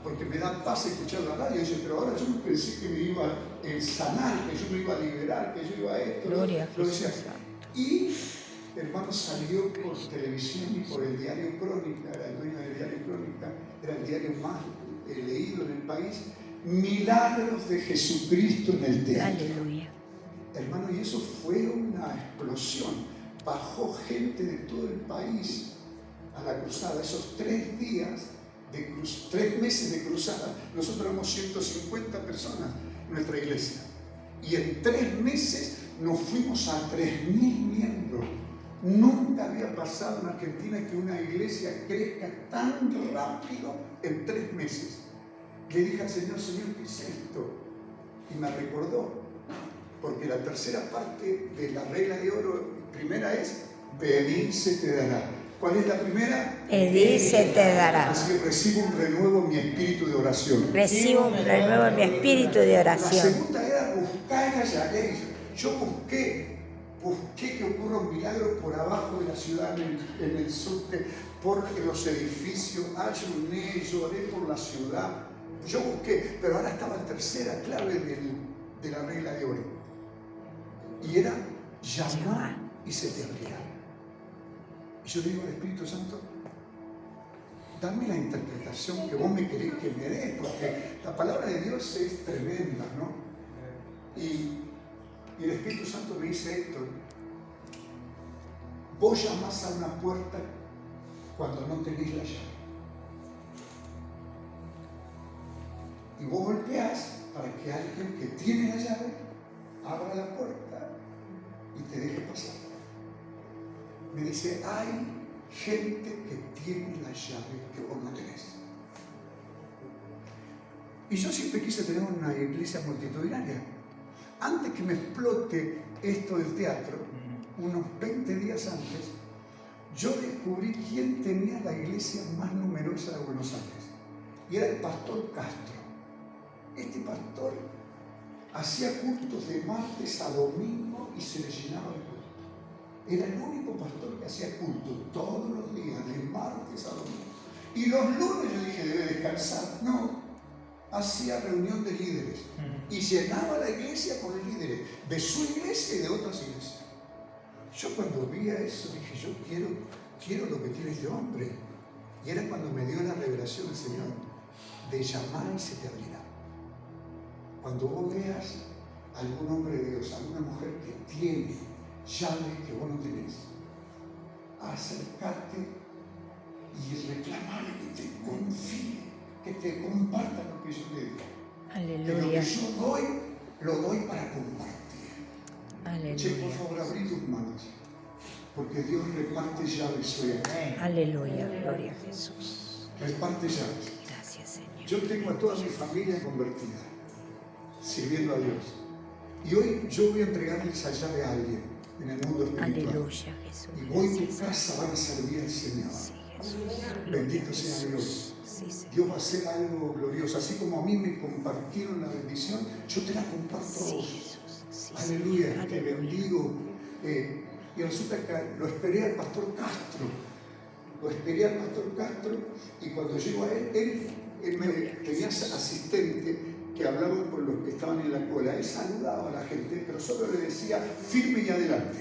porque me da paz escuchar la radio. Dice, pero ahora yo no pensé que me iba a sanar, que yo me iba a liberar, que yo iba a esto. Gloria a Jesús. Y hermano, salió por televisión y por el diario Crónica, era el dueño del diario Crónica, era el diario más leído en el país. Milagros de Jesucristo en el teatro. Aleluya. Hermano, y eso fue una explosión. Bajó gente de todo el país a la cruzada. Esos 3 días, 3 meses de cruzada, nosotros éramos 150 personas en nuestra iglesia. Y en 3 meses nos fuimos a 3.000 miembros. Nunca había pasado en Argentina que una iglesia crezca tan rápido en 3 meses. Le dije al Señor, ¿qué es esto? Y me recordó, porque la tercera parte de la regla de oro, primera es, pedir se te dará. ¿Cuál es la primera? Pedir se te dará. Así que recibo un renuevo en mi espíritu de oración. Recibo un renuevo en mi espíritu de La oración. segunda era buscar y hallaréis. Yo busqué que ocurra un milagro por abajo de la ciudad, en el subte, por los edificios, ayuné, lloré por la ciudad. Yo busqué, pero ahora estaba la tercera clave de la regla de oro. Y era llamar y se te abrirá. Y yo digo al Espíritu Santo, dame la interpretación que vos me querés que me des, porque la palabra de Dios es tremenda, ¿no? Y el Espíritu Santo me dice, Héctor, vos llamás a una puerta cuando no tenés la llave. Y vos golpeás para que alguien que tiene la llave abra la puerta y te deje pasar. Me dice, hay gente que tiene la llave que vos no tenés. Y yo siempre quise tener una iglesia multitudinaria. Antes que me explote esto del teatro, unos 20 días antes, yo descubrí quién tenía la iglesia más numerosa de Buenos Aires. Y era el pastor Castro. Este pastor hacía cultos de martes a domingo y se le llenaba el culto. Era el único pastor que hacía culto todos los días, de martes a domingo. Y los lunes yo dije, debe descansar. No, hacía reunión de líderes y llenaba la iglesia con líderes de su iglesia y de otras iglesias. Yo cuando vi eso dije, yo quiero lo que tiene este hombre. Y era cuando me dio la revelación el Señor de llamar y se te abrirá. Cuando vos veas a algún hombre de Dios, a alguna mujer que tiene llaves que vos no tenés, acercarte y reclamarle que te confíe, que te comparta lo que yo le digo. Aleluya. Que lo que yo doy, lo doy para compartir. Aleluya. Che, por favor, abrí tus manos, porque Dios reparte llaves hoy aquí. Aleluya. Gloria a Jesús. Reparte llaves. Gracias, Señor. Yo tengo a toda mi familia convertida, sirviendo a Dios. Y hoy yo voy a entregarle esa llave a alguien en el mundo espiritual. Aleluya, Jesús. Y hoy tu Gracias, casa van a servir al Señor. sí, Jesús. Bendito sea Dios. Sí, Señor. Dios va a hacer algo glorioso. Así como a mí me compartieron la bendición, yo te la comparto a Sí, vos. Jesús. Sí, Aleluya, Señor. te Aleluya. bendigo. Y resulta que lo esperé al pastor Castro. Lo esperé al pastor Castro y cuando llego a él tenía asistente que hablaba con los que estaban en la cola. Él saludaba a la gente, pero solo le decía firme y adelante.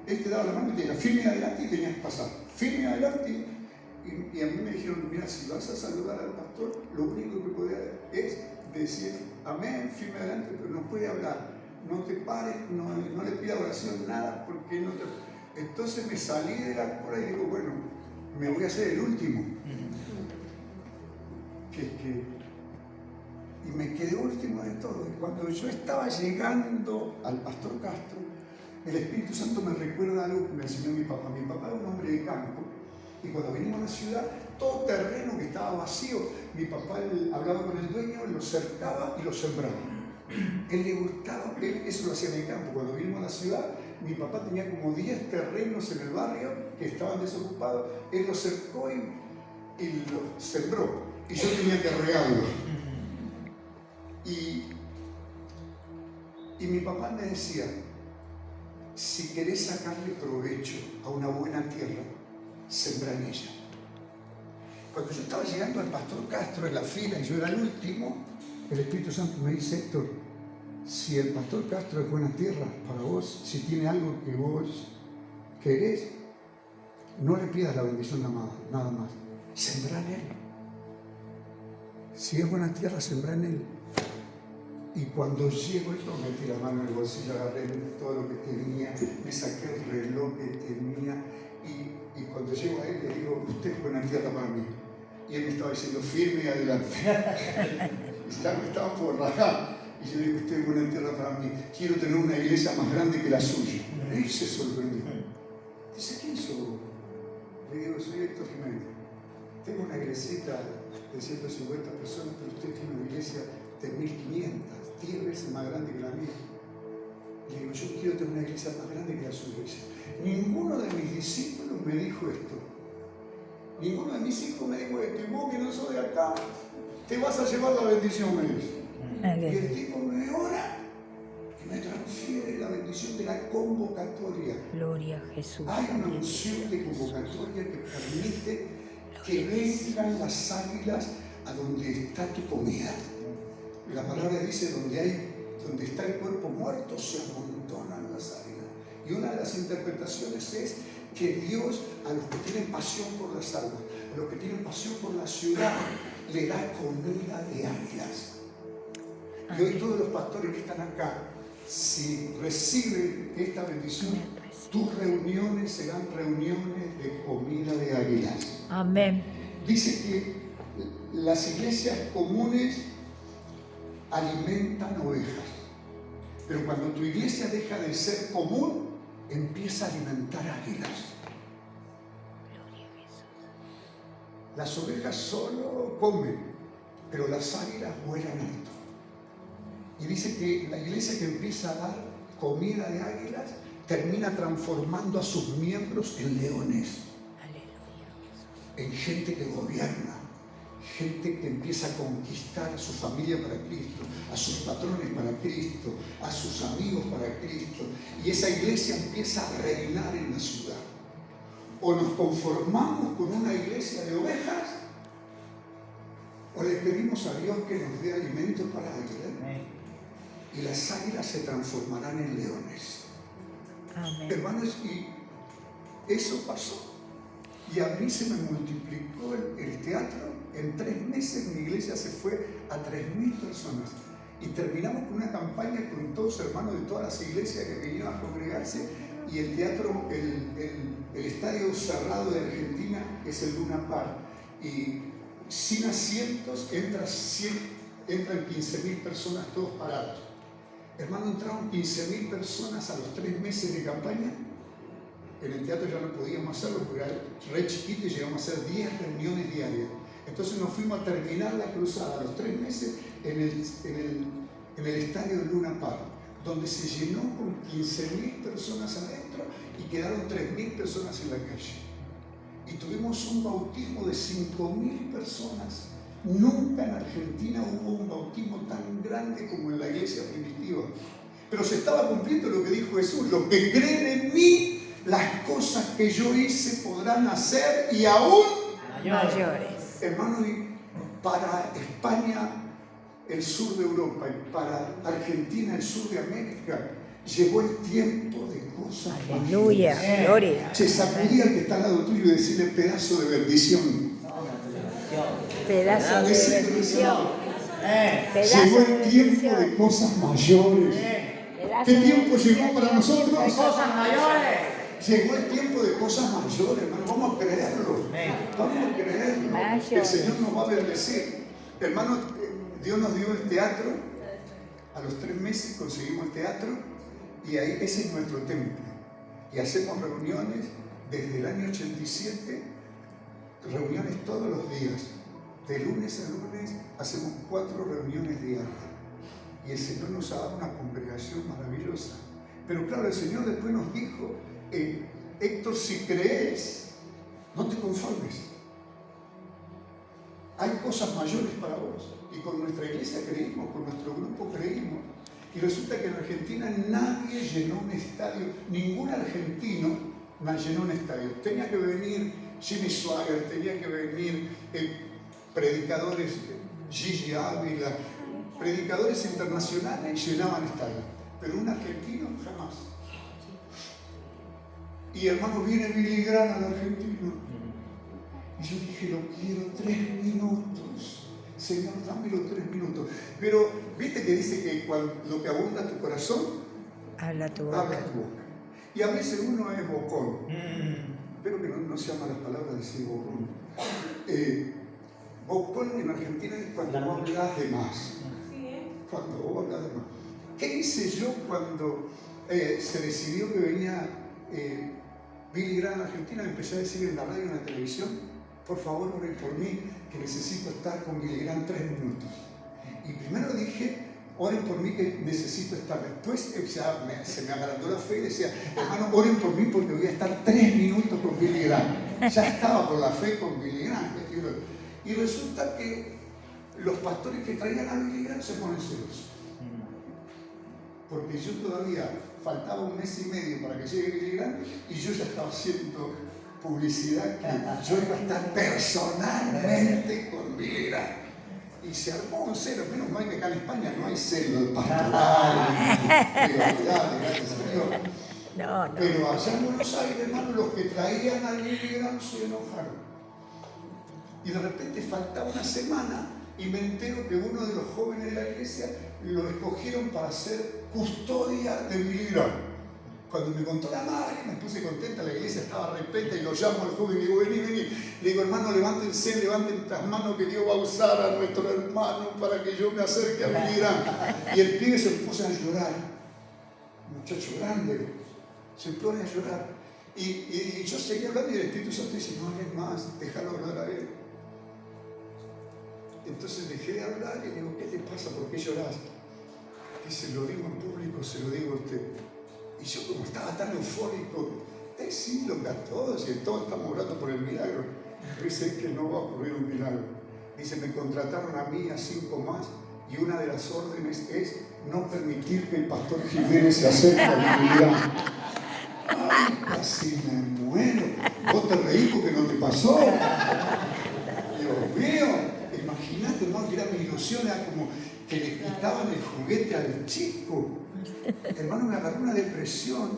Él te daba la mano y te decía firme y adelante y tenías que pasar. Firme y adelante. Y a mí me dijeron, mira, si vas a saludar al pastor, lo único que puede es decir amén, firme adelante, pero no puede hablar. No te pares, no le pida oración, nada, porque no te... Entonces me salí de la cola y digo, bueno, me voy a hacer el último. Y me quedé último de todo. Y cuando yo estaba llegando al pastor Castro, el Espíritu Santo me recuerda algo que me enseñó mi papá. Mi papá era un hombre de campo. Y cuando venimos a la ciudad, todo terreno que estaba vacío, mi papá hablaba con el dueño, lo cercaba y lo sembraba. Él le gustaba, eso lo hacía en el campo. Cuando vinimos a la ciudad, mi papá tenía como 10 terrenos en el barrio que estaban desocupados. Él los cercó y los sembró. Y yo tenía que regarlo. Y mi papá me decía, si querés sacarle provecho a una buena tierra, sembra en ella. Cuando yo estaba llegando al pastor Castro en la fila y yo era el último, el Espíritu Santo me dice, Héctor, si el pastor Castro es buena tierra para vos, si tiene algo que vos querés, no le pidas la bendición nada más. Sembra en él. Si es buena tierra, sembra en él. Y cuando llego, yo metí la mano en el bolsillo, agarré todo lo que tenía, me saqué el reloj que tenía y cuando llego a él le digo, usted es buena tierra para mí. Y él me estaba diciendo, firme y adelante. Y ya me estaba por rajar. Y yo digo, usted es buena tierra para mí, quiero tener una iglesia más grande que la suya. Y se sorprendió. Dice, ¿quién sos vos? Le digo, soy Héctor Jiménez. Tengo una iglesita de 150 personas, pero usted tiene una iglesia de 1500, 10 veces más grande que la mía. Le digo, yo quiero tener una iglesia más grande que la suya. Dice, ninguno de mis discípulos me dijo esto. Ninguno de mis hijos me dijo esto. Y vos que no sos de acá, te vas a llevar la bendición, me dice. Y el tipo me ora y me transfiere la bendición de la convocatoria. Gloria a Jesús. Hay una unción de convocatoria que permite que vengan las águilas a donde está tu comida. La palabra dice, donde está el cuerpo muerto se amontonan las águilas. Y una de las interpretaciones es que Dios a los que tienen pasión por las almas, a los que tienen pasión por la ciudad, le da comida de águilas. Y hoy todos los pastores que están acá, si reciben esta bendición, tus reuniones serán reuniones de comida de águilas. Amén. Dice que las iglesias comunes alimentan ovejas, pero cuando tu iglesia deja de ser común, empieza a alimentar águilas. Gloria a Jesús. Las ovejas solo comen, pero las águilas vuelan alto. Y dice que la iglesia que empieza a dar comida de águilas termina transformando a sus miembros en leones, Aleluya. en gente que gobierna, Gente que empieza a conquistar a su familia para Cristo, a sus patrones para Cristo, a sus amigos para Cristo. Y esa iglesia empieza a reinar en la ciudad. O nos conformamos con una iglesia de ovejas, o le pedimos a Dios que nos dé alimento para águilas. Y las águilas se transformarán en leones. Amén. Hermanos, y eso pasó. Y a mí se me multiplicó el teatro. En 3 meses mi iglesia se fue a 3.000 personas. Y terminamos con una campaña con todos hermanos de todas las iglesias que venían a congregarse. Y el teatro, el estadio cerrado de Argentina es el Luna Park. Y sin asientos entran 15.000 personas todos parados. Hermano, entraron 15.000 personas a los 3 meses de campaña. En el teatro ya no podíamos hacerlo porque era re chiquito y llegamos a hacer 10 reuniones diarias. Entonces nos fuimos a terminar la cruzada a los 3 meses en el estadio de Luna Park, donde se llenó con 15.000 personas adentro y quedaron 3.000 personas en la calle. Y tuvimos un bautismo de 5.000 personas. Nunca en Argentina hubo un bautismo tan grande como en la iglesia primitiva. Pero se estaba cumpliendo lo que dijo Jesús: los que creen en mí, las cosas que yo hice podrán hacer y aún mayores. Hermano, y para España, el sur de Europa, y para Argentina, el sur de América, llegó el tiempo de cosas Aleluya, mayores. gloria. Se sacudía al que está al lado tuyo y decirle: pedazo de bendición. Pedazo de bendición. Llegó el tiempo de cosas mayores. ¿Qué tiempo llegó para nosotros? Cosas mayores. Llegó el tiempo de cosas mayores, hermano. Vamos a creerlo. Vamos a creerlo. El Señor nos va a bendecir. Hermano, Dios nos dio el teatro. A los 3 meses conseguimos el teatro. Y ahí ese es nuestro templo. Y hacemos reuniones desde el año 87. Reuniones todos los días. De lunes a lunes hacemos 4 reuniones diarias. Y el Señor nos ha dado una congregación maravillosa. Pero claro, el Señor después nos dijo: Héctor, si crees, no te conformes. Hay cosas mayores para vos. Y con nuestra iglesia creímos, con nuestro grupo creímos. Y resulta que en Argentina nadie llenó un estadio, ningún argentino llenó un estadio. Tenía que venir Jimmy Swaggart, tenía que venir predicadores, Gigi Ávila, predicadores internacionales llenaban estadios. Pero un argentino jamás. Y hermano, viene Billy Graham al argentino. Y yo dije: lo quiero 3 minutos. Señor, dámelo 3 minutos. Pero, ¿viste que dice que lo que abunda tu corazón, Habla tu boca. habla tu boca? Y a veces uno es bocón. Espero que no sean malas palabras decir bocón. Bocón en Argentina es cuando vos hablas de más. Cuando vos hablas de más. ¿Qué hice yo cuando se decidió que venía Billy Graham a Argentina? Empecé a decir en la radio y en la televisión: por favor, oren por mí, que necesito estar con Billy Graham 3 minutos. Y primero dije: oren por mí, que necesito estar. Después se me agrandó la fe y decía: hermano, oren por mí porque voy a estar 3 minutos con Billy Graham. Ya estaba por la fe con Billy Graham. Y resulta que los pastores que traían a Billy Graham se ponen celosos. Porque yo todavía faltaba 1 mes y medio para que llegue Billy Graham y yo ya estaba haciendo publicidad que yo iba a estar personalmente con Billy Graham. Y se armó un celo. Menos mal que acá en España no hay celo de pastoral, gracias a Dios. No. Pero allá en Buenos Aires, hermano, los que traían a Billy Graham se enojaron. Y de repente faltaba 1 semana y me entero que uno de los jóvenes de la iglesia lo escogieron para ser custodia de Billy Graham. Cuando me contó la madre, me puse contenta, la iglesia estaba repenta y lo llamo al joven y digo: vení. Le digo: hermano, levanten las manos, que Dios va a usar a nuestro hermano para que yo me acerque a Billy Graham. Y el pibe se puso a llorar, un muchacho grande, se pone a llorar. Y yo seguía hablando y el Espíritu Santo dice: no hables más, déjalo hablar a él. Entonces dejé de hablar y digo: ¿qué te pasa? ¿Por qué llorás? Dice: lo digo en público, se lo digo a usted. Y yo, como estaba tan eufórico, decirlo a todos y todos estamos orando por el milagro. Pero dice: es que no va a ocurrir un milagro. Dice, me contrataron a mí, a 5 más, y una de las órdenes es no permitir que el pastor Jiménez se acerque a la comunidad. Ay, casi me muero. Vos te reís porque no te pasó. Dios mío, imagínate, hermano, que era mi ilusión, era como que le quitaban el juguete al chico. Hermano, me agarró una depresión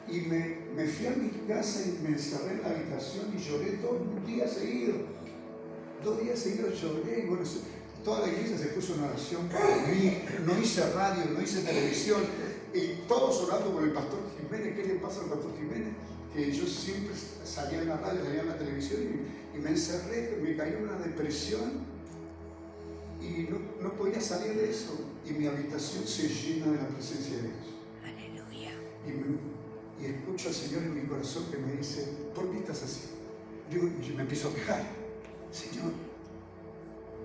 y me fui a mi casa y me encerré en la habitación y lloré todo un día seguido. 2 días seguidos lloré. Bueno, toda la iglesia se puso en oración por mí. No hice radio, no hice televisión. Y todos orando por el pastor Jiménez. ¿Qué le pasa al pastor Jiménez? Que yo siempre salía en la radio, salía en la televisión y me encerré, me cayó una depresión y no podía salir de eso. Y mi habitación se llena de la presencia de Dios. Aleluya. Y escucho al Señor en mi corazón que me dice, ¿por qué estás así? Y yo me empiezo a quejar. Señor,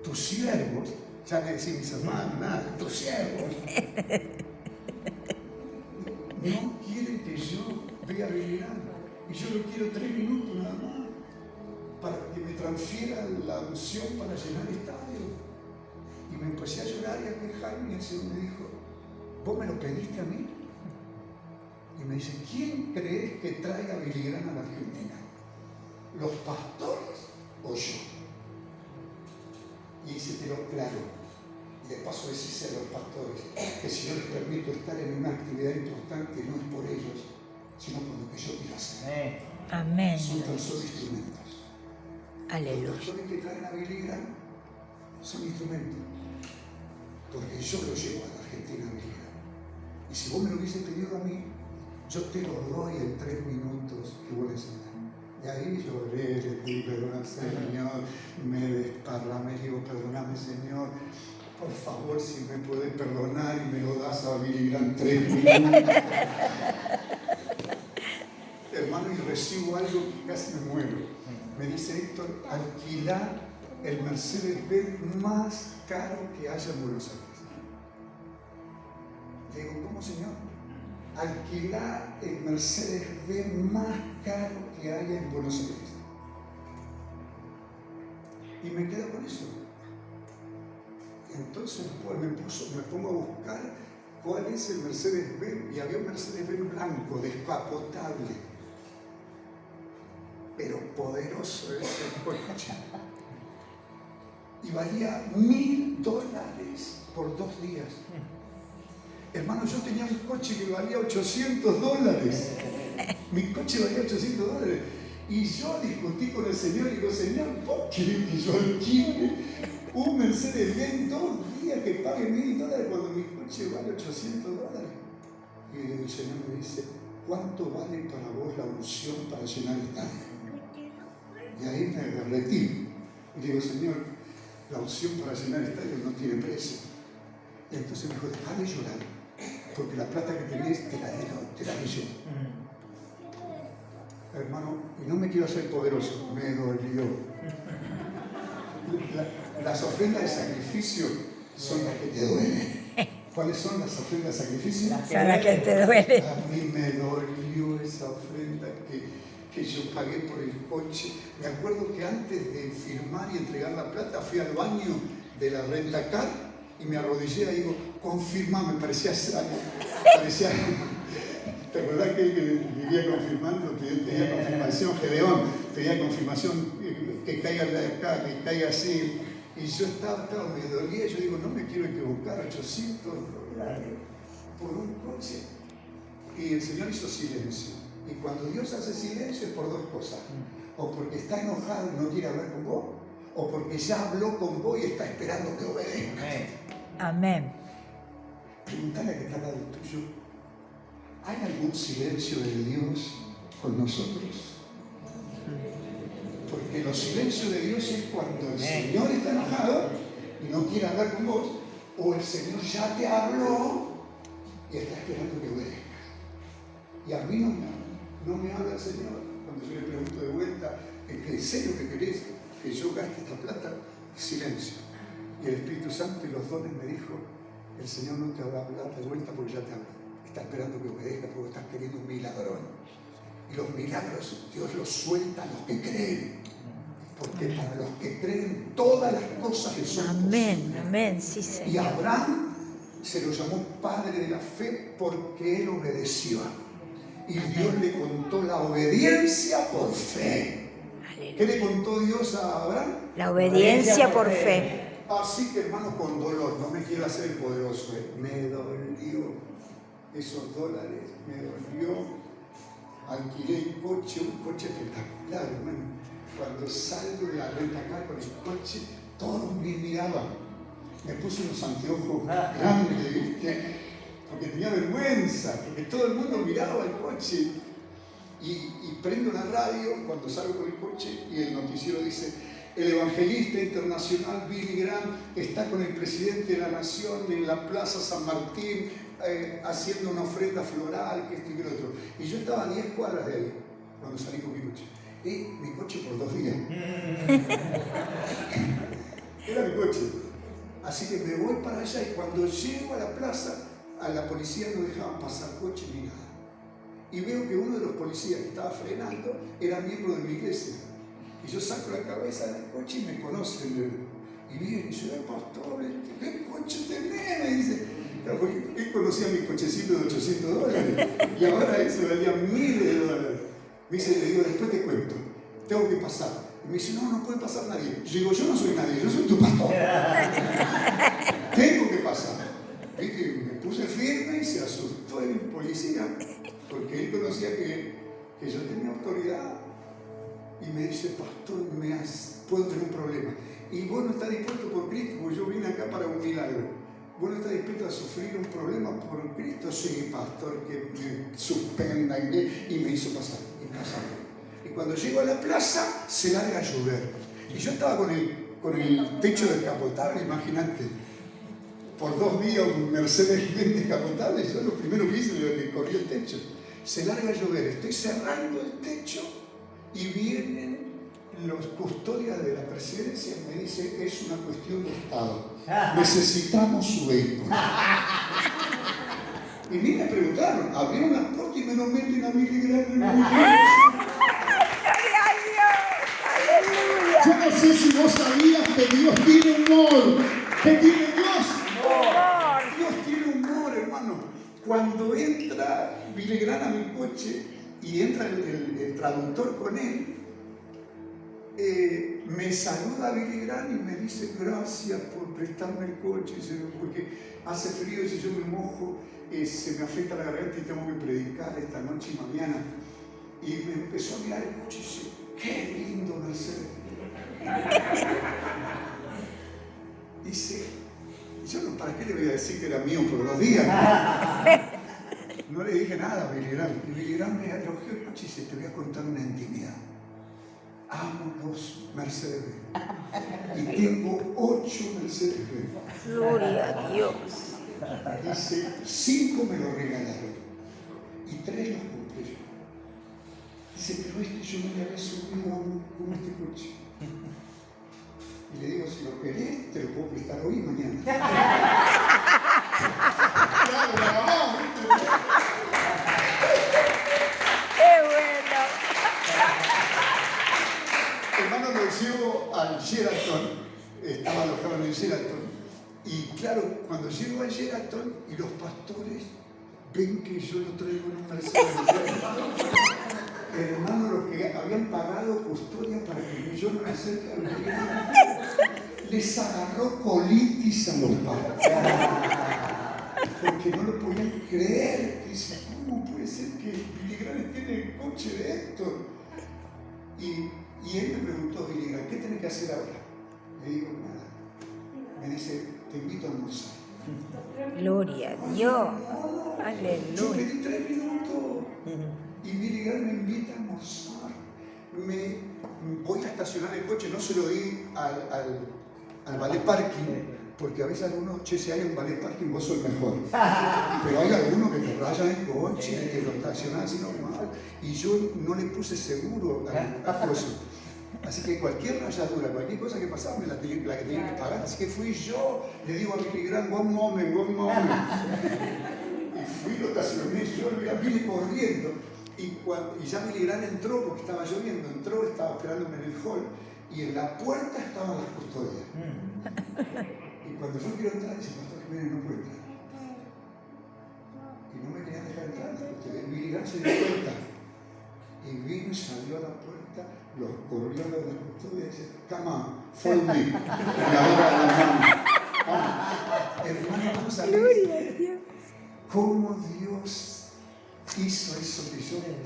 tus siervos, ya le decía a mis hermanos, nada, tus siervos, no quieren que yo vea a Billy Graham. Y yo lo quiero 3 minutos nada más, para que me transfiera la unción para llenar el estadio. Y me empecé a llorar y a quejarme y el Señor me dijo, ¿vos me lo pediste a mí? Y me dice, ¿quién crees que traiga a Billy Graham a la Argentina? ¿Los pastores o yo? Y dice, pero claro, y de paso decirse a los pastores que si yo les permito estar en una actividad importante no es por ellos, sino por lo que yo quiero hacer. Amén. Son tan solo instrumentos. Aleluya. Los pastores que traen a Billy Graham son instrumentos, porque yo lo llevo a la Argentina a Billy Graham. Y si vos me lo hubiese pedido a mí, yo te lo doy en 3 minutos que vos necesitas. Y ahí lloré, le pedí perdón al Señor, me desparramé, digo, perdóname, Señor, por favor, si me puedes perdonar y me lo das a Billy Graham 3 minutos. Hermano, y recibo algo que casi me muero. Me dice Héctor, alquilar el Mercedes-Benz más caro que haya en Buenos Aires. Le digo, ¿cómo, señor? Alquilar el Mercedes-Benz más caro que haya en Buenos Aires. Y me quedo con eso. Entonces pues, me pongo a buscar cuál es el Mercedes-Benz, y había un Mercedes-Benz blanco, descapotable, pero poderoso ese coche. Y valía $1000 por 2 días. Hermano, yo tenía un coche que valía $800. Mi coche valía $800. Y yo discutí con el Señor y digo, Señor, ¿por qué que yo alquile un Mercedes-Benz 2 días que pague $1000 cuando mi coche vale $800? Y el Señor me dice, ¿cuánto vale para vos la unción para llenar el estadio? Y ahí me derretí. Y digo, Señor, la unción para llenar el estadio no tiene precio. Y entonces me dijo, deja de llorar, porque la plata que tenés te la doy yo. Hermano, y no me quiero hacer poderoso, me dolió. Las ofrendas de sacrificio son las que te duelen. ¿Cuáles son las ofrendas de sacrificio? Las que te duele. A mí me dolió esa ofrenda que yo pagué por el coche. Me acuerdo que antes de firmar y entregar la plata fui al baño de la rentacar y me arrodillé y digo, confirma, me parecía ¿te acordás que él que vivía confirmando, pedía confirmación, Gedeón, pedía confirmación, que caiga de acá, que caiga así? Y yo estaba, claro, me dolía, yo digo, no me quiero equivocar, $800 por un coche. Y el Señor hizo silencio. Y cuando Dios hace silencio es por 2 cosas. O porque está enojado y no quiere hablar con vos, o porque ya habló con vos y está esperando que obedezcas. Amén. Preguntale a que está al lado tuyo, ¿hay algún silencio de Dios con nosotros? Porque los silencios de Dios es cuando el Señor está enojado y no quiere hablar con vos, o el Señor ya te habló y está esperando que obedezcas. Y a mí no me habla el Señor cuando yo le pregunto de vuelta, ¿en serio que querés que yo gaste esta plata? Silencio. Y el Espíritu Santo y los dones me dijo, el Señor no te va a hablar de vuelta porque ya te habló. Está esperando que obedezcas porque estás queriendo un milagrón. Y los milagros Dios los suelta a los que creen. porque para los que creen todas las cosas que son Amén, posibles. amén, sí, Y Señor. Abraham se lo llamó padre de la fe porque él obedeció. Y Dios le contó la obediencia por fe. ¿Qué le contó Dios a Abraham? La obediencia por fe. Así que, hermano, con dolor, no me quiero hacer el poderoso, me dolió esos dólares, me dolió. Alquilé un coche espectacular, hermano. Cuando salgo de la renta acá con el coche, todos me miraban. Me puse unos anteojos grandes, ¿viste? Porque tenía vergüenza, porque todo el mundo miraba el coche. Y prendo la radio cuando salgo con el coche y el noticiero dice: el evangelista internacional Billy Graham está con el presidente de la nación en la Plaza San Martín haciendo una ofrenda floral, que esto y que lo otro. Y yo estaba a 10 cuadras de ahí cuando salí con mi coche. Mi coche por 2 días. Era mi coche. Así que me voy para allá y cuando llego a la plaza, a la policía no dejaban pasar coche ni nada. Y veo que uno de los policías que estaba frenando era miembro de mi iglesia. Y yo saco la cabeza del coche y me conocen. Y viene y dice: pastor, ¿qué coche tenés? Me dice. Claro, porque él conocía mi cochecito de $800 y ahora eso valía miles de dólares. Me dice, le digo, después te cuento, tengo que pasar. Y me dice, no puede pasar nadie. Yo digo, yo no soy nadie, yo soy tu pastor. Tengo que pasar. ¿Viste? Me puse firme y se asustó el policía, porque él conocía que yo tenía autoridad. Y me dice, pastor, puedo tener un problema. Y vos no estás dispuesto por Cristo, porque yo vine acá para un milagro. ¿Vos no estás dispuesto a sufrir un problema por Cristo? Sí, pastor, que me suspendan. Y me hizo pasar. Y pasamos. Y cuando llego a la plaza, se larga a llover. Y yo estaba con el techo descapotable, imagínate. Por 2 días un Mercedes-Benz descapotable, yo lo primero que hice le corrí el techo. Se larga a llover, estoy cerrando el techo y vienen los custodias de la presidencia y me dicen: es una cuestión de Estado, necesitamos su vehículo. Y ni me preguntaron, abrieron las puertas y me lo meten a Billy Graham. Yo no sé si vos sabías que Dios tiene humor. ¿Qué tiene Dios? Dios tiene humor, hermano. Cuando entra Billy Graham a mi coche y entra el traductor con él, me saluda Billy Graham y me dice: gracias por prestarme el coche, porque hace frío y si yo me mojo se me afecta la garganta y tengo que predicar esta noche y mañana. Y me empezó a mirar el coche y dice: qué lindo Mercedes. Dice: yo no, ¿para qué le voy a decir que era mío por 2 días? No le dije nada a Billy Graham. Y Billy Graham me elogió el coche y dice: te voy a contar una intimidad. Amo los Mercedes-Benz y tengo 8 Mercedes-Benz. Gloria a Dios. Dice: 5 me lo regalaron y 3 los compré yo. Dice: pero yo no le había subido como este coche. Y le digo: si lo querés, te lo puedo prestar hoy y mañana. ¡Qué bueno! Hermano, lo llevo al Sheraton, estaba alojado en el Sheraton, y claro, cuando llego al Sheraton y los pastores ven que yo lo traigo en un Mercedes. Hermano, los que habían pagado custodia para que yo no me acerque a los niños, les agarró colitis a los pastores, porque no lo podían creer. Dice: ¿cómo puede ser que Billy Graham tiene el coche de Héctor? Y él me preguntó: Billy Graham, ¿qué tenés que hacer ahora? Le digo: nada. Me dice: te invito a almorzar. Gloria a Dios. Yo Aleluya. pedí 3 minutos y Billy Graham me invita a almorzar. Voy a estacionar el coche, no se lo di al valet parking, porque a veces algunos: che, si hay un valet parking vos sos el mejor. Pero hay algunos que te rayan el coche, que lo estacionan así normal, y yo no le puse seguro al coche. Así que cualquier rayadura, cualquier cosa que pasaba, la que tenía que pagar. Así que fui yo, le digo a Billy Graham: one moment. Y fui, lo estacioné, yo vine corriendo. Y ya Billy Graham entró, porque estaba lloviendo, estaba esperándome en el hall. y en la puerta estaban las custodias. Y cuando yo quiero entrar, dice, Pastor Jiménez, no puedo entrar. Y no me querían dejar entrar las custodias. Y Billy Graham se dio cuenta. Y vino y salió a la puerta, los corrió a las custodias y dice, come on, follow me. Y me agarra la mano. Hermano, vamos a ver cómo Dios hizo eso que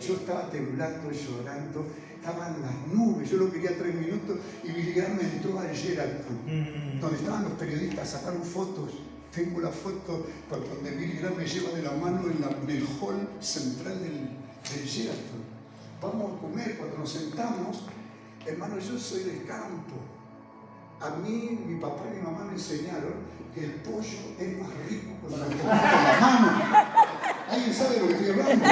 yo estaba temblando, llorando, estaba en las nubes, yo lo quería 3 minutos y Billy Graham me entró al Sheraton, donde estaban los periodistas, sacaron fotos. Tengo la foto donde Billy Graham me lleva de la mano en el hall central del Sheraton. Vamos a comer, cuando nos sentamos, hermano, yo soy del campo. A mí, mi papá y mi mamá me enseñaron que el pollo es más rico cuando lo comes con la mano. ¿Alguien sabe de lo que estoy hablando?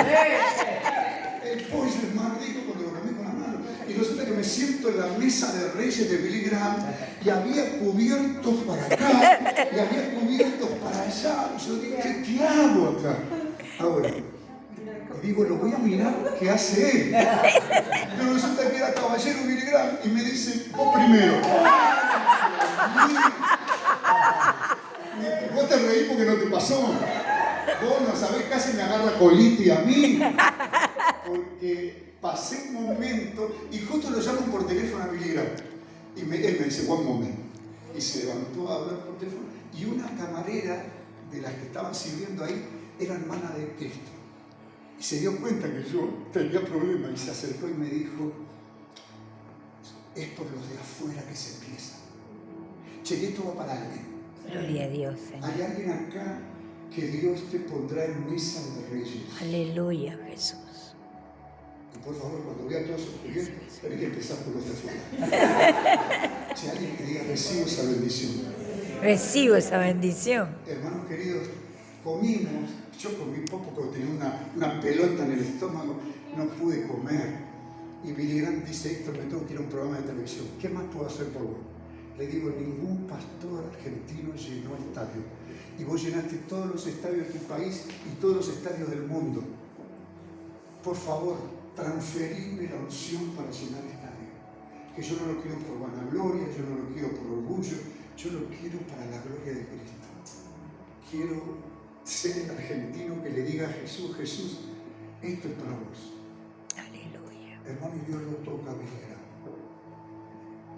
El pollo es más rico cuando lo comes con la mano. Y resulta que me siento en la mesa de reyes de Billy Graham y había cubiertos para acá y había cubiertos para allá. Y yo dije, ¿qué hago acá? Ahora, y digo, lo voy a mirar qué hace él. Pero resulta que era caballero Billy Graham y me dice, vos primero. Vos te reís porque no te pasó. Vos no sabés, casi me agarra colitis a mí. Porque pasé un momento y justo lo llaman por teléfono a Billy Graham. Y él me dice, one moment. Y se levantó a hablar por teléfono. Y una camarera de las que estaban sirviendo ahí era hermana de Cristo. Y se dio cuenta que yo tenía problemas y se acercó y me dijo, es por los de afuera que se empieza. Che, esto va para alguien. Gloria a Dios, Señor. Hay alguien acá que Dios te pondrá en mesa de reyes. Aleluya, Jesús. Y por favor, cuando vea a todos esos proyectos, tenés que empezar por los de afuera. Si alguien que diga, recibo esa bendición. Recibo esa bendición. Hermanos queridos, comimos. Yo comí poco porque tenía una pelota en el estómago, no pude comer. Y Billy Graham dice, Héctor, me tengo que ir a un programa de televisión. ¿Qué más puedo hacer por vos? Le digo, ningún pastor argentino llenó estadio. Y vos llenaste todos los estadios de tu país y todos los estadios del mundo. Por favor, transferime la unción para llenar estadios. Que yo no lo quiero por vanagloria, yo no lo quiero por orgullo, yo lo quiero para la gloria de Cristo. Quiero ser el argentino que le diga a Jesús, Jesús, esto es para vos. Aleluya. Hermano, y Dios lo toca a Billy Graham.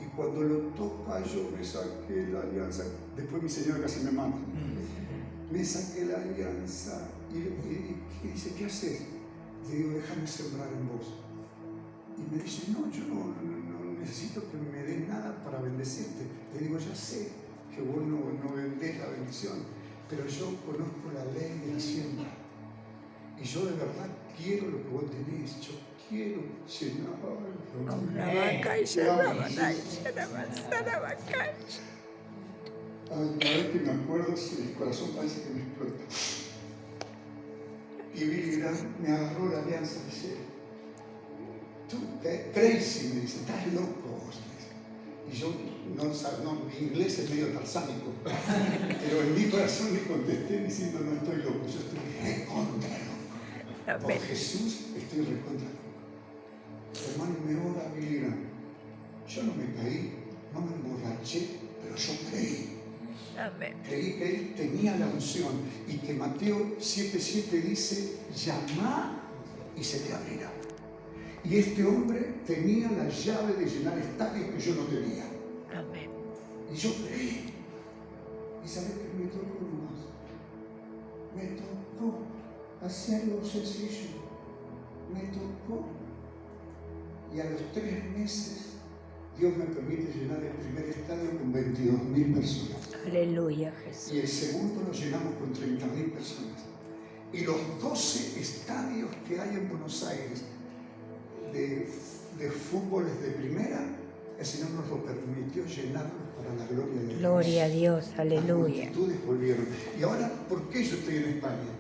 Y cuando lo toca, yo me saqué la alianza. Después mi señora casi me mata. Me saqué la alianza y dice, ¿qué haces? Le digo, déjame sembrar en vos. Y me dice, no, yo no necesito que me des nada para bendecirte. Le digo, ya sé que vos no vendés la bendición, pero yo conozco la ley de la siembra. Y yo de verdad quiero lo que vos tenés. Yo quiero llenar. Ay, cada vez que me acuerdo, el corazón parece que me explota. Y Billy Graham me agarró la alianza y dice, tú, crazy, me dice, estás loco vos. Y yo, mi inglés es medio tarsánico, pero en mi corazón le contesté diciendo, no estoy loco, yo estoy recontra loco. Por Jesús estoy recontra loco. Hermano, me ora Billy Graham. Yo no me caí, no me emborraché, pero yo creí. Amén. Creí que él tenía la unción y que Mateo 7:7 dice, llama y se te abrirá. Y este hombre tenía la llave de llenar estadios que yo no tenía. Amén. Y yo creí. Y sabes que me tocó nomás. Me tocó hacer algo sencillo. Me tocó. Y a los 3 meses Dios me permite llenar el primer estadio con 22.000 personas. Aleluya, Jesús. Y el segundo lo llenamos con 30.000 personas. Y los 12 estadios que hay en Buenos Aires de fútboles de primera, el Señor nos lo permitió llenarlos para la gloria de Dios. Gloria a Dios, aleluya. Las multitudes volvieron. Y ahora, ¿por qué yo estoy en España?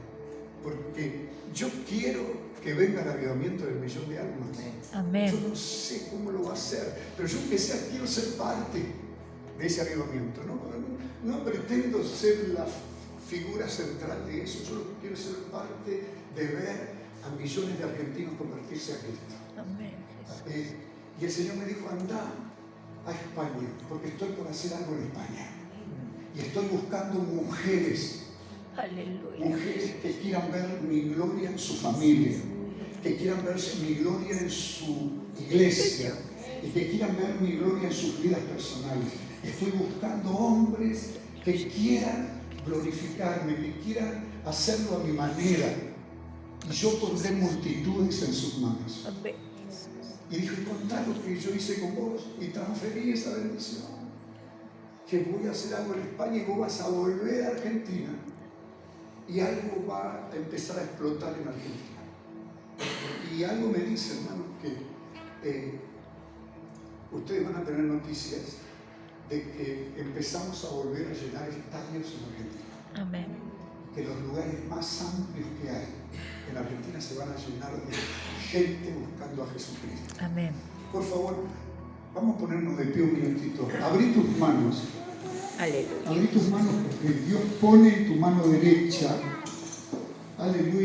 Porque yo quiero que venga el avivamiento del 1.000.000 de almas. Amén. Yo no sé cómo lo va a hacer, pero yo que sea, quiero ser parte de ese avivamiento. No pretendo ser la figura central de eso, yo quiero ser parte de ver a millones de argentinos convertirse a Cristo. Amén. Y el Señor me dijo, anda a España, porque estoy por hacer algo en España. Y estoy buscando mujeres, Aleluya. mujeres que quieran ver mi gloria en su familia, que quieran ver mi gloria en su iglesia y que quieran ver mi gloria en sus vidas personales. Estoy buscando hombres que quieran glorificarme, que quieran hacerlo a mi manera. Y yo pondré multitudes en sus manos. Amén. Y dijo, contá lo que yo hice con vos y transferí esa bendición. Que voy a hacer algo en España y vos vas a volver a Argentina. Y algo va a empezar a explotar en Argentina. Y algo me dice, hermano, que ustedes van a tener noticias de que empezamos a volver a llenar estadios en Argentina. Amén. Que los lugares más amplios que hay en Argentina se van a llenar de gente buscando a Jesucristo. Amén. Por favor, vamos a ponernos de pie un minutito. Abrí tus manos. Aleluya. Abrí tus manos porque Dios pone en tu mano derecha. Aleluya.